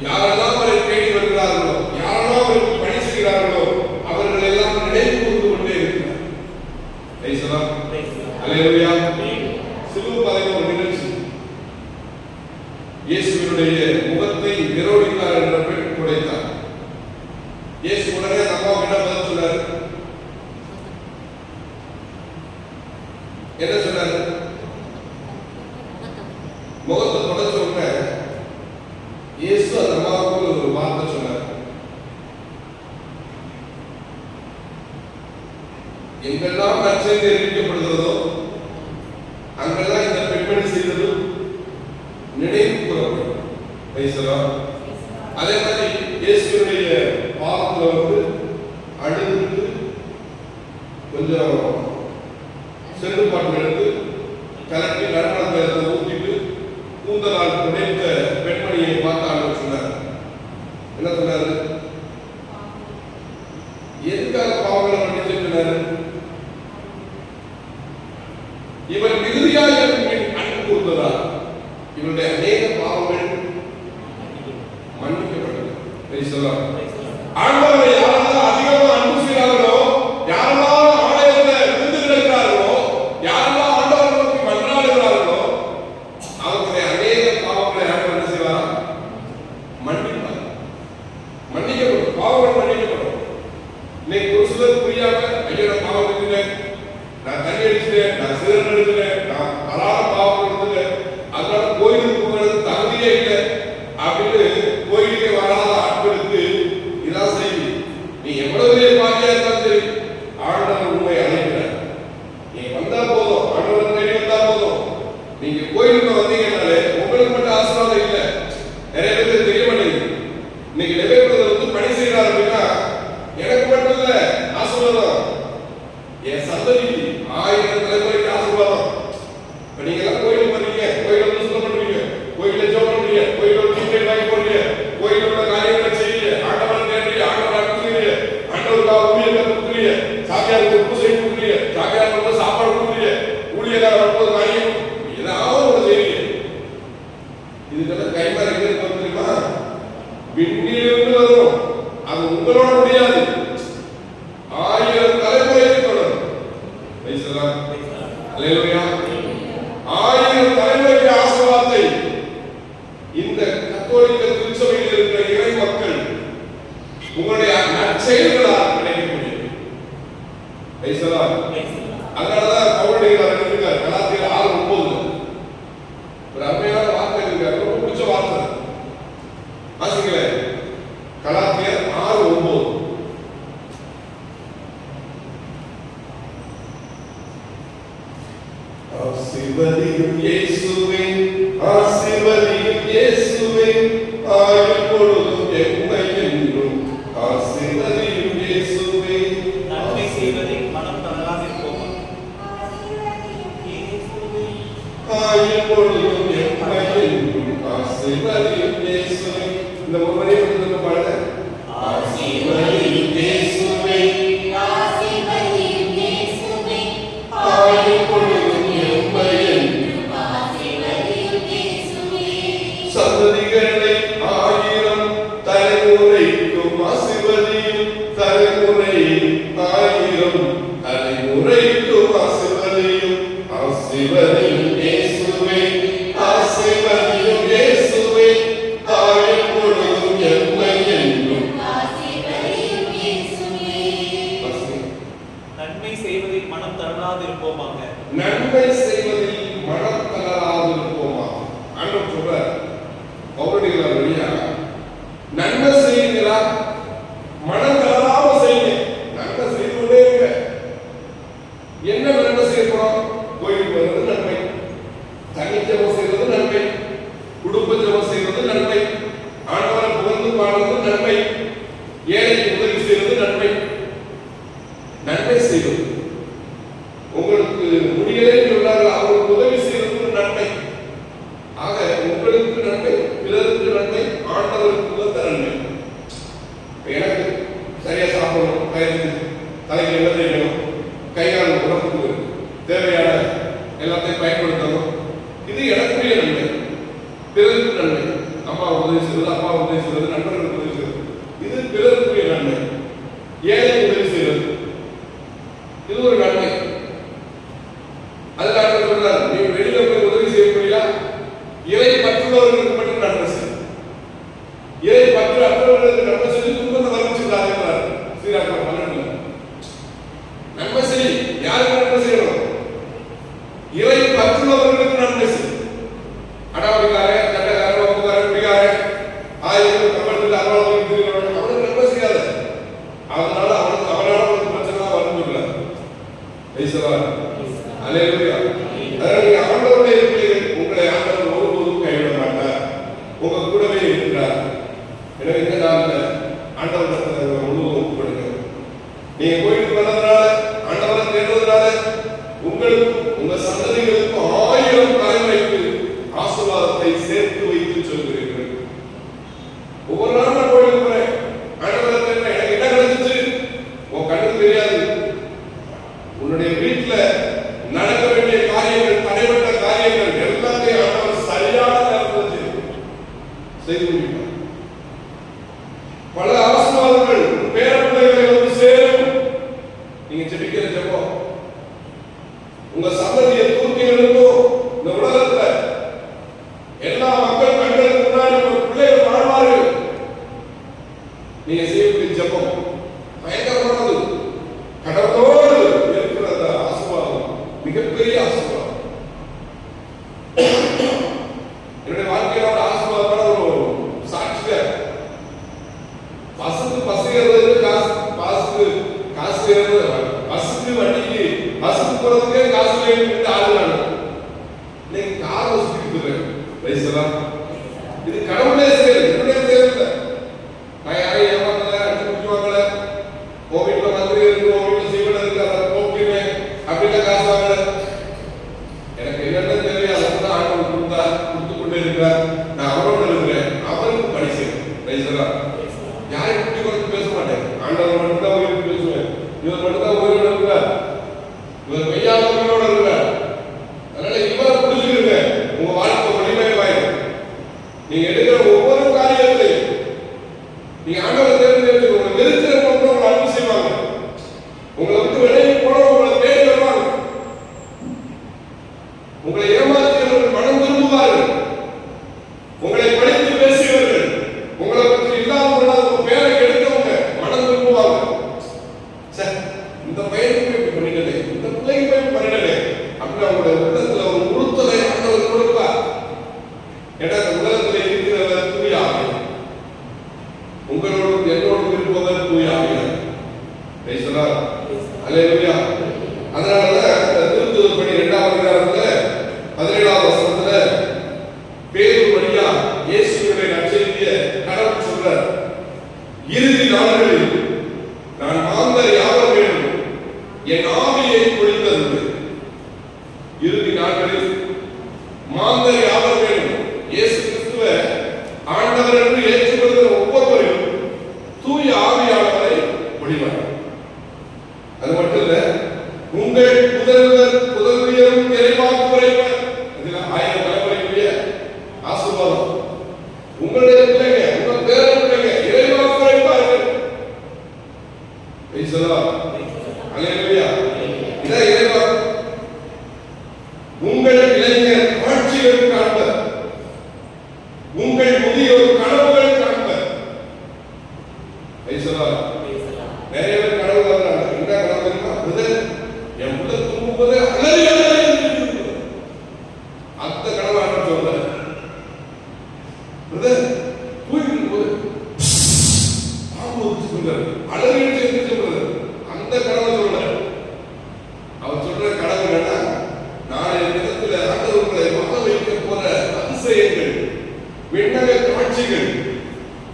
யாரெல்லாம் அவரை தேடி வருகிறார்களோ, யாரெல்லாம் அவருக்கு பணி செய்கிறார்களோ அவர்கள் எல்லாம் நினைவு கூர்ந்து கொண்டே இருக்கிறார். அல்லேலூயா. சிலுவை என்ன சொன்னாரு? முகத்தை தொடச்ச உடனே இயேசு அந்த அம்மாவுக்கு ஒரு வார்த்தை சொன்னார். எங்கெல்லாம் நற்செய்தி அறிவிக்கப்படுகிறதோ அங்கெல்லாம் இந்த பெண்மணி செய்தது நினைவு கூறப்படும். அதே மாதிரி இயேசுடைய பாவத்துல வந்து அழுது கொஞ்சம் சென்று பாட்டு எடுத்து கலட்டி நறுமணத்தை ஊற்றிட்டு கூந்தலால் புனைத்த பெண்மணியை பார்த்தான்னு சொன்னார். என்ன சொன்னாரு? எதுக்காக பாவங்களை மன்னிச்சிருக்கிறாரு? இவன் மிகுதியாக அன்பு கூர்ந்ததால் இவனுடைய அநேக பாவங்கள் மன்னிக்கப்பட்டது. ஆண்டவரை யாரெல்லாம் அதிகமாக அன்பு செய்கிறார்களோ, யாரெல்லாம் ஆலயத்தை விழுந்து கிடக்கிறார்களோ, யாரெல்லாம் ஆண்டவரை நோக்கி மன்றாடுகிறார்களோ அவர்களுடைய அநேக பாவங்களை ஆண்டவர் என்ன செய்வார்? மன்னிப்பார். மன்னிக்கப்படும், பாவங்கள் மன்னிக்கப்படும். இன்னைக்கு ஒரு சிலர் புரியாம, ஐயோ நான் பாவம் செஞ்சுட்டேன், நான் தண்ணி அடிச்சுட்டேன், நான் சிகரெட் அடிச்சுட்டேன், நான் பலார பாவம் கொடுத்துட்டேன், அதனால கோயிலுக்கு போகிறது தகுதியே இல்லை அப்படின்னு கோயிலுக்கு வராத ஆட்களுக்கு இதான் செய்தி. நீ எவ்வளவு பெரிய பாக்கியா இருந்தாலும் சரி, ஆண்டவர் உண்மை அழைக்கிறார். நீ வந்தா போதும், ஆண்டவர் தேடி வந்தா போதும். நீங்க கோயிலுக்கு வந்தீங்கன்னாலே உங்களுக்கு மட்டும் ஆசீர்வாதம் இல்லை. நிறைய பேருக்கு தெரிய மாட்டேங்குது. இன்னைக்கு நிறைய பேர் வந்து பணி செய்யறாரு அப்படின்னா எனக்கு மட்டும் இல்ல ஆசீர்வாதம், என் சந்ததிக்கு 1000 தலைமுறைக்கு ஆசீர்வாதம். இப்ப நீங்க எல்லாம் கோயிலுக்கு வந்தீங்க, கோயில வந்து சுத்தம் பண்றீங்க, கோயில ஜெபம் பண்றீங்க, கோயில ஒரு டீச்சர் வாங்கி போடுறீங்க, கோயில உள்ள காரியங்களை செய்யுங்க, ஆண்டவரை தேடுறீங்க, ஆண்டவரை அனுப்புறீங்க, ஆண்டவருக்காக ஊழியத்தை கொடுக்குறீங்க, சாமியாருக்கு பூசை கொடுக்குறீங்க, சாமியாருக்கு வந்து சாப்பாடு கொடுக்குறீங்க, ஊழியக்கார வரும்போது காரியம் ஏதாவது ஒன்று செய்யுங்க. இதுக்கெல்லாம் கைமாறி எங்க இருக்கு தெரியுமா? விண்ணிலிருந்து வரும். அது உங்களோட முடியாது, 1000 தலைமுறைக்கு தொடரும். அல்லேலூயா. 1000 தலைமுறைக்கு ஆசீர்வாதத்தை இந்த கத்தோலிக்க திருச்சபையில் இருக்கிற இறை மக்கள் உங்களுடைய நற்செயல்களால் கிடைக்க முடியும். அதனாலதான் பவுலடிகள் எழுதியிருக்கார் கலாத்தியர் 6:9 ஒரு அருமையான வார்த்தை இருக்காரு, ரொம்ப பிடிச்ச வார்த்தை. வாசிங்களேன், கலாத்தியர் 6:9. ஆசீர்வதியும் இயேசுவே, ஆசீர்வதியும் இயேசுவே, ஆயுள் பொழுதும் எம்மை என்றும் ஆசீர்வதியும் இயேசுவே. நன்மை செய்வதில் மனம் தளராதிருப்போமா? ஆயுள் பொழுதும் எம்மை என்றும் ஆசீர்வதியும் இயேசுவே. இந்த ஒவ்வொரு வந்து பாட ஆசீர்வதியும் இயேசுவே, ஆசீர்வதியும் இயேசுவே, ஆயுள் பொழுதும் எம்மை என்றும் ஆசீர்வதியும் இயேசுவே. சந்ததிகளை 1000 தலைமுறைக்கும் ஆசீர்வதியும், தலைமுறை 1000 தலைமுறைக்கும் ஆசீர்வதியும், ஆசீர்வதியும் இயேசுவே, ஆசீர்வதியும் இயேசுவே, ஆயுள் பொழுதும் எம்மை என்றும் ஆசீர்வதியும் இயேசுவே. நன்மை செய்வதில் மனம் தளராதிருப்போமாக. நன்மை செய்வதில் மனம் தளராதிருப்போமா. ஆண்டவர் சொல்றார் பவுலடிகள் வழியா, நன்மை செய்யுங்களா, மனம் தளராம செய்யுங்க. நன்மை செய்வதே இல்லை. என்ன நன்மை செய்ய போறோம்? கோயிலுக்கு வருவது நன்மை, தனி ஜெபம் செய்வது நன்மை, குடும்ப ஜெபம் செய்வது நன்மை, ஆண்டவரை புகழ்ந்து பாடுவது நன்மை, ஏழைக்கு உதவி செய்வது நன்மை. நன்மை செய்வது உங்களுக்கு முடியலே சொன்னார்கள், அவங்களுக்கு உதவி செய்வது நன்மை. ஆக உங்களுக்கு நன்மை, பிறருக்கு நன்மை, ஆண்டவருக்கு உகந்த நன்மை. எனக்கு சரியா சாப்பிடணும், தலைக்கு என்ன செய்யணும், கைகால் உடம்புக்கு தேவையான எல்லாத்தையும் பயன்படுத்தணும், இது எனக்குரிய நன்மை. பிறருக்கு நன்மை, அம்மா உதவி செய்வது, அப்பா உதவி செய்வது, நண்பர்களுக்கு உதவி செய்வது, இது பிறருக்குரிய நன்மை. ஏழை உதவி செய்வது, இது ஒரு நன்மை. அதுக்காக சொல்றாரு, நீ வெளியில போய் உதவி செய்ய முடியல, இறை பற்றுள்ளவர்களுக்கு மட்டும் நன்மை செய்யும். இறை பற்று அற்றவர்களுக்கு நன்மை செய்து துன்பத்தை வரைச்சிருந்தார் ஸ்ரீராக்கம் 12. நன்மை செய், யாருக்கு நன்மை செய்யணும்? நீங்க கோயிலுக்கு வர்றதுனால, ஆண்டவரை தேடுறதுனால உங்களுக்கும் உங்க சந்ததிகளுக்கும் 1000 தலைமுறைக்கு ஆசீர்வாதத்தை சேர்த்து வைத்து சொல்கிறீர்கள். ஒவ்வொரு நாளும் நான் கோயிலுக்கு போறேன், ஆண்டவரை தேடுறேன், எனக்கு என்ன கிடைச்சிச்சு உன் கண்ணுக்கு தெரியாது. உன்னுடைய வீட்டுல நடக்க வேண்டிய காரியங்கள், தடைப்பட்ட காரியங்கள் எல்லாத்தையும் ஆண்டவர் சரியான நேரத்தில் செய்து முடிப்பார். பல ஆசீர்வாதங்கள் பேர பிள்ளைகளை வந்து சேரும். நீங்க ஜெபிக்கிற ஜெபம் உங்க சந்ததியை தூக்கி நிறுத்தும். இந்த உலகத்துல எல்லா மக்கள் கண்களுக்கு முன்னாடி உங்க பிள்ளைகள் வாழ்வார்கள். நீங்க செய்யக்கூடிய ஜெபம் பயங்கரமானது. கடவுளோடு இருக்கிற அந்த ஆசீர்வாதம் மிகப்பெரிய ஆசீர்வாதம். என்னுடைய வாழ்க்கையோட ஆசீர்வாதமான ஒரு சாட்சியா பசுக்கு பசுகிறது, காசு பசுக்கு வண்டிக்கு பசுக்கு போறதுக்கே காசு வேணும் ஆளுநர் இன்னைக்கு கார் வசூலிக்கிறேன். இது கடவுளே செயல், என்னுடைய செயல் இல்லை. நான் யாரையும் ஏமாத்தல, அடிச்சு குடிச்சுவாங்கல, கோவிட்ல மாதிரி இருக்கு, கோவிட்ல சீவன இருக்கு, அதை போக்கிடுவேன் அப்படின்னா காசு வாங்கல. எனக்கு என்னென்ன தேவையோ அதுதான் ஆண்டவன் கொடுத்து கொண்டே இருக்கிறார். நான் அவரோட இருக்கிறேன், அவருக்கு பணி செய்யறேன். யாரையும் குட்டி குறைத்து பேச மாட்டேன். ஆண்டவர் மட்டும்தான் உயிருக்கு பேசுவேன். இவர் மட்டும்தான் உயிரோட இருக்கிறார், இவர் மெய்யான உயிரோட இருக்கிறார். அதனால இவரை புரிஞ்சுக்கிறீங்க, உங்க வாழ்க்கை வலிமையாயிடும். நீங்க எடுக்கிற ஒவ்வொரு காரியத்திலையும் நீங்க ஆண்டவரை தேர்ந்தெடுத்து உங்களை வெறுக்கிறவங்க உங்களை அன்பு செய்வாங்க. உங்களை விட்டு வெளியே போன உங்களை தேடி வருவாங்க. உங்களை ஏமாற்றியவர்கள் மனம் திரும்புவார்கள். உங்களை படித்து பேசியவர்கள், உங்களை பற்றி இல்லாத பேரை கெடுத்தவங்க மனம் திரும்புவாங்க. இந்த பையனுக்கு போய் பண்ணிடலே, இந்த பிள்ளைக்கு போய் பண்ணிடலே அப்படின்னு அவங்களுடைய உள்ளத்துல ஒரு உறுத்தலை ஆண்டவர் கொடுப்பார். ஏன்னா இந்த உலகத்தில் இருக்கிறவர் தூய ஆவி, உங்களோடு என்னோடு இருப்பவர் தூய ஆவியார். பேசலாம். அல்லேலூயா. அதனாலதான் திருத்துதல் படி 2ஆம் அதிகாரத்துல 17ஆம் வசனத்துல பேதுரு வழியா இயேசுவினுடைய நற்செய்தியை கடவுள் சொல்றார். இறுதி நாட்களில் நான் மாந்தர் யாவர் வேண்டும் என் ஆவியை பொழிந்தது. இறுதி நாட்களில் மாந்தர் யாவர் வேண்டும், இயேசு கிறிஸ்துவ ஆண்டவர் என்று ஏற்றுக்கொள்கிற ஒவ்வொருவரையும் தூய ஆவியானவரை பொழிவார். அது மட்டும் இல்ல, உங்கள் புதல்வியரும் இறைவாக்கு உரைப்பர். இதுல 1000 தலைமுறைக்குரிய ஆசீர்வாதம். உங்களுடைய பிள்ளைங்க, உங்க பேர பிள்ளைங்க இறைவாக்கு உரைப்பார்கள். அல்லேலூயா. இதான் இறைவாக்கு. உங்கள் இளைஞர் காட்சிகள் காண்பர், உங்கள் முதியோர் கனவுகள் காண்பர். நிறைய பேர் கனவு காண்றாங்க. என்ன கனவு தெரியுமா? என் உள்ள தூங்கும்போது அந்த கனவு ஆண்டு சொல்ற தூங்கிட்டு போது அந்த கனவு சொல்ற. அவர் சொல்ற கனவு என்னன்னா, நாளைய தினத்துல ஆண்டவர்களை மக வைக்க போற அதிசயங்கள், விண்ணக காட்சிகள்,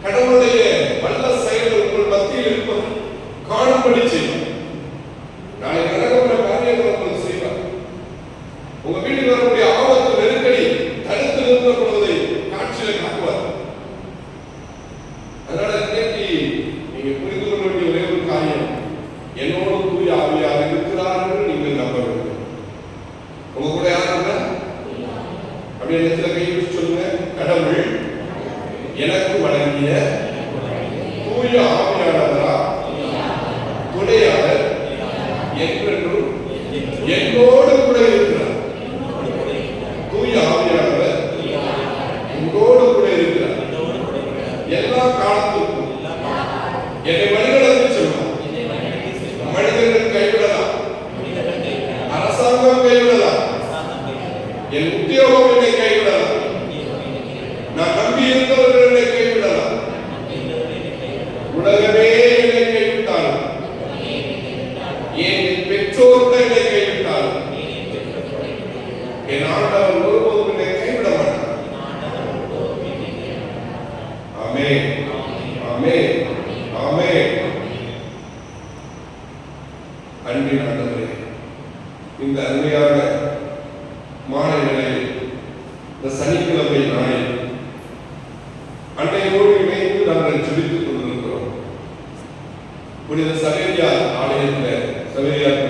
கடவுளுடைய வல்ல செயல்கள் உங்கள் மத்தியில் இருப்பது காணும்படி செய்யும். நாளை நடக்கிற காரியங்களை உங்களுக்கு செய்வார். உங்க வீட்டுக்கு வரக்கூடிய ஆபத்து, நெருக்கடி தடுத்து நிறுத்தப்படுவதை காட்சியில காட்டுவார். அதனால இன்னைக்கு நீங்க புரிந்து கொள்ள வேண்டிய ஒரே ஒரு காரியம், என்னோட தூய ஆவியாக இருக்கிறார் என்று நீங்கள் நம்ப வேண்டும். உங்க கூட யார் இருந்தா அப்படியே இடத்துல கை வச்சு சொல்லுங்க, கடவுள் எனக்கு வழங்கிய தூய ஆவியானவரா துணையாளர் என்றென்றும் என்னோடு கூட இருக்கிறார். தூய ஆவியானவர் உங்களோடு கூட இருக்கிறார். எல்லா காலத்துக்கும் என்னை வழிநடத்தி செல்வார். அன்பின் ஆண்டவரே, இந்த அருமையான மாலை வேளையில் இந்த சனிக்கிழமை நாளில் அன்னையோடு இணைந்து நாங்கள் ஜெபித்துக் கொண்டிருக்கிறோம். புனித சவேரியார் ஆலயத்தில் சவேரியார்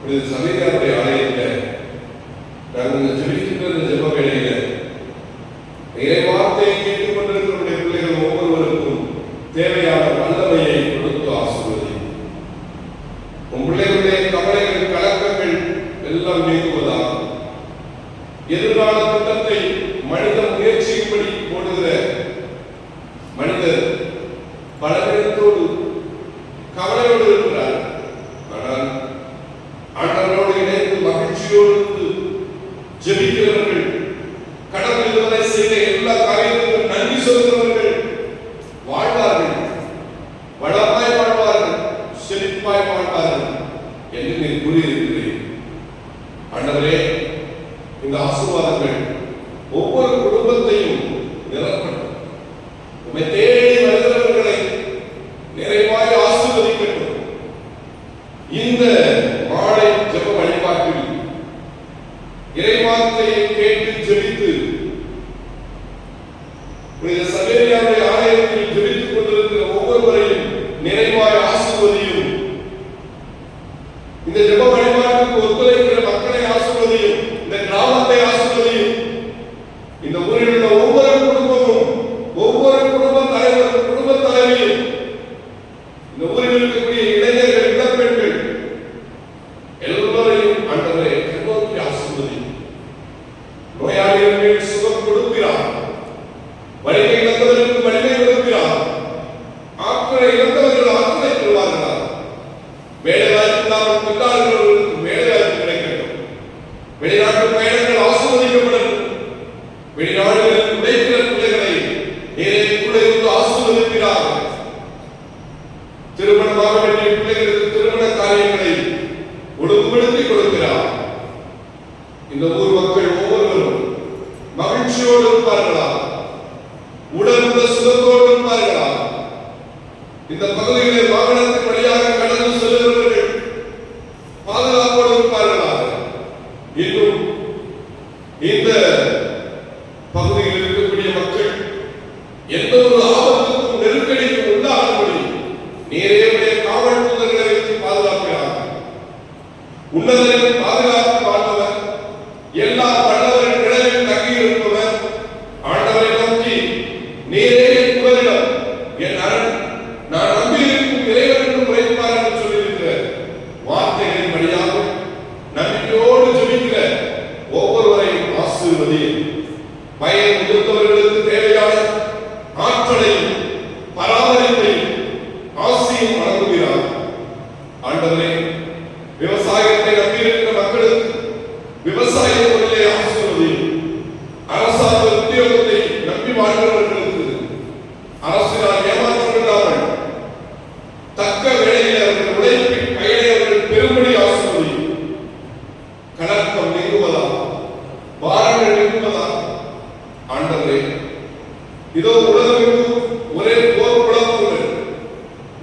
புனித சவேரியாருடைய ஆலயத்தில் நாங்கள் ஜெபிக்கின்ற ஜெப வேளையில் இறைவார்த்தையை கேட்டுக் கொண்டிருக்கிற பிள்ளைகள் ஒவ்வொருவருக்கும் தேவையான வல்லமையை கொடுத்து ஆசீர்வதி. உன் பிள்ளைகளுடைய கவலைகள் கலக்கங்கள் எல்லாம் நீங்குவதாக. எதிர்கால திட்டத்தை மனித முயற்சியின்படி போடுகிற மனிதர் பலவிடத்தோடு கவலையோடு இருக்கிறார். ஆனால் ஆண்டவரோடு இணைந்து மகிழ்ச்சியோடு ஜெபிக்கிறவர்கள், கடவுள் இதுவரை செய்த எல்லா காரியங்களுக்கும் நன்றி சொல்கிறவர்கள் வாழ்வார்கள், வளமாய் வாழ்வார்கள், செழிப்பாய் வாழ்வார்கள் என்று நீ கூறியிருக்கிறேன். ஆண்டவரே, இந்த ஆசீர்வாதங்கள் ஒவ்வொரு குடும்பத்தையும் நிரப்பட்டும். உம்மை தேடி வருகிறவர்களை நிறைவாய் ஆசீர்வதிக்கட்டும். இந்த மாலை ஜெப வழிபாட்டில் இறைவார்த்தையை கேட்டு ஜெபித்து புனித சவேரியாருடைய ஆலயத்தில் ஜெபித்துக் கொண்டிருக்கிற ஒவ்வொருவரையும் நிறைவாய் ஆசீர்வதியும். இந்த ஜெப வழிபாட்டுக்கு ஒத்துழைக்கிற மக்களை ஆசீர்வதியும். இந்த கிராமத்தை ஆசீர்வதியும். இந்த ஊரில் உள்ள ஒவ்வொரு குடும்பமும், ஒவ்வொரு குடும்ப தலைவரும், குடும்ப தலைவியும், இந்த ஊரில் இருக்கக்கூடிய இளைஞர்கள், இளப்பெண்கள் எல்லோரையும் ஆண்டவரே கண்ணோக்கி ஆசீர்வதியும். நோயாளிகள் சுகம் கொடுக்கிறார், வலிமை இழந்தவர்களுக்கு வலிமை கொடுக்கிறார், ஆற்றலை இழந்தவர்கள் ஆற்றலை பெறுவார்களா, வேலைவாய்ப்பு இல்லாமல் திண்டாடுகிறவர்களுக்கு வேலைவாய்ப்பு கிடைக்கட்டும், வெளிநாட்டு பயணங்கள் ஆசீர்வதிக்கப்படட்டும், வெளிநாடுகளில் உழைக்கிற பிள்ளைகளை நேரே கூட இருந்து ஆசீர்வதிக்கிறார், திருமணமாக வேண்டிய பிள்ளைகளுக்கு திருமண காரியங்களை ஒழுங்குபடுத்தி கொடுக்கிறார். இந்த ஊர் மக்கள் ஒவ்வொருவரும் மகிழ்ச்சியோடு இருப்பார்களா, உடல்நல சுகத்தோடு இருப்பார்களா, இந்த பகுதியிலே வாகனத்தின் வழியாக கடந்து செல்கிறவர்கள் பாதுகாப்போடு இருப்பார்களா, இன்னும் இந்த பகுதியில் இருக்கக்கூடிய மக்கள் எந்த ஒரு ஆபத்துக்கும் நெருக்கடிக்கும் உண்டாகும்படி நேரே காவல் தூதர்களை வைத்து பாதுகாக்கிறார். உன்னதரின் பாதுகாப்பு ஆண்டவர், எல்லா வல்லவரின் நிழலில் தங்கியிருப்பவர், ஆண்டவரை நோக்கி நேரே குரலிடம் என் அரண், நான் நம்பியிருக்கும் இறைவன் என்று உரைப்பார் என்று சொல்லியிருக்கிற வார்த்தைகளின் வழியாக நம்பிக்கையோடு ஜெபிக்கிற ஒவ்வொருவரையும் ஆசீர்வதியும். வயது முதிர்ந்தவர்களுக்கு தேவையான ஆற்றலையும் பராமரிப்பையும் ஆசியும் வழங்குகிறார். ஆண்டவரே, விவசாயத்தை நம்பியிருக்கிற மக்களுக்கு விவசாய தொழிலை ஆசீர்வதியும். அரசாங்க உத்தியோகத்தை நம்பி வாழ்கிறவர்களுக்கு அரசினால் ஏமாற்றமில்லாமல் தக்க வேளையில் அவர்கள் உழைப்பின் பயனை அவர்கள் பெரும்படி ஆசீர்வதியும். கலக்கம் நீங்குவதா, பாரங்கள் நீங்குவதா, ஆண்டவரே, இதோ உலகமெங்கும் ஒரே போர் குழப்பங்கள்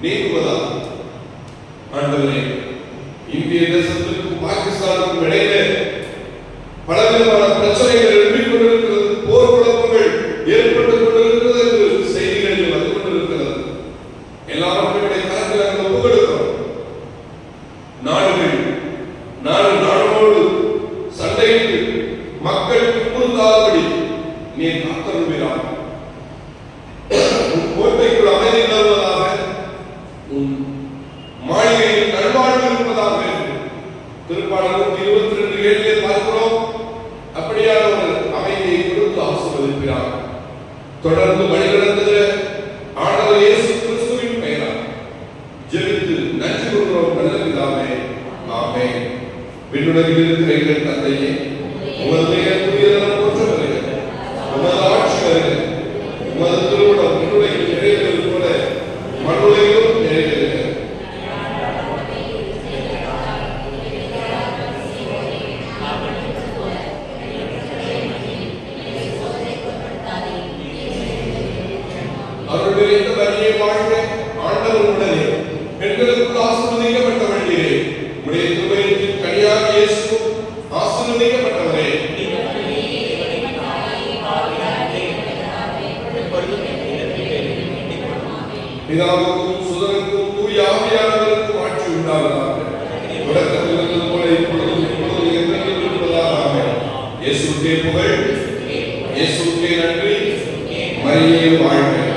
நீங்குவதா, ஆண்டவரே, இந்திய தேசத்திற்கும் பாகிஸ்தானுக்கும் இடையிலே பலவிதமான பிரச்சனைகள் எழுப்பிக் கொண்டிருக்கிறது, போர் குழப்பங்கள் ஏற்பட்டுக் கொண்டிருக்கிறது என்று செய்திகளில் வந்து கொண்டிருக்கிறது. எல்லாருடைய கருத்தில் நாங்கள் ஒப்புக்கொடுக்கிறோம். நாடுகள் நாடோடு சண்டையிட்டு மக்கள் துன்புறுத்தாதபடி நீ காத்தருள்கிறார். உன் கோட்டைக்குள் அமைதி நிலவுவதாக, உன் மாளிகையில் நல்வாழ்வு இருப்பதாக திருப்பாடல் 122:7 பார்க்கிறோம். அப்படியான ஒரு அமைதியை கொடுத்து ஆசீர்வதிக்கிறார். தொடர்ந்து வழிநடத்துகிற ஆண்டவர் இயேசு கிறிஸ்துவின் பெயரால் ஜெபித்து நன்றி கூறுகிறோம் நல்ல பிதாவே, ஆமென். விண்ணுலகில் இருக்கிற எங்கள் தந்தையே, உமது பெயர் தூயதென போற்ற வருக, உமது ஆட்சி வருக, உமது திருவுளம் விண்ணுலகில் நிறைவேறுவது போல மண்ணுலகிலும் நிறைவேறுக. அவருடைய இந்த வழியை வாழ்க, ஆண்டவர் உடனே பெண்களுக்குள் ஆசீர்வதிக்கப்பட்டவளே, உம்முடைய திருவயிற்றின் கனியாக இயேசு ஆசீர்வதிக்கப்பட்டவரே. பிதாவுக்கும் சுதனுக்கும் தூய ஆவியானவருக்கும் ஆட்சி உண்டாவதாக. தொடக்கத்தில் இருந்தது போல இப்பொழுதும் எப்பொழுதும் என்றென்றும் இருப்பதாக. ஆமென். இயேசுவுக்கே புகழ், இயேசுவுக்கே நன்றி. மரியே வாழ்க.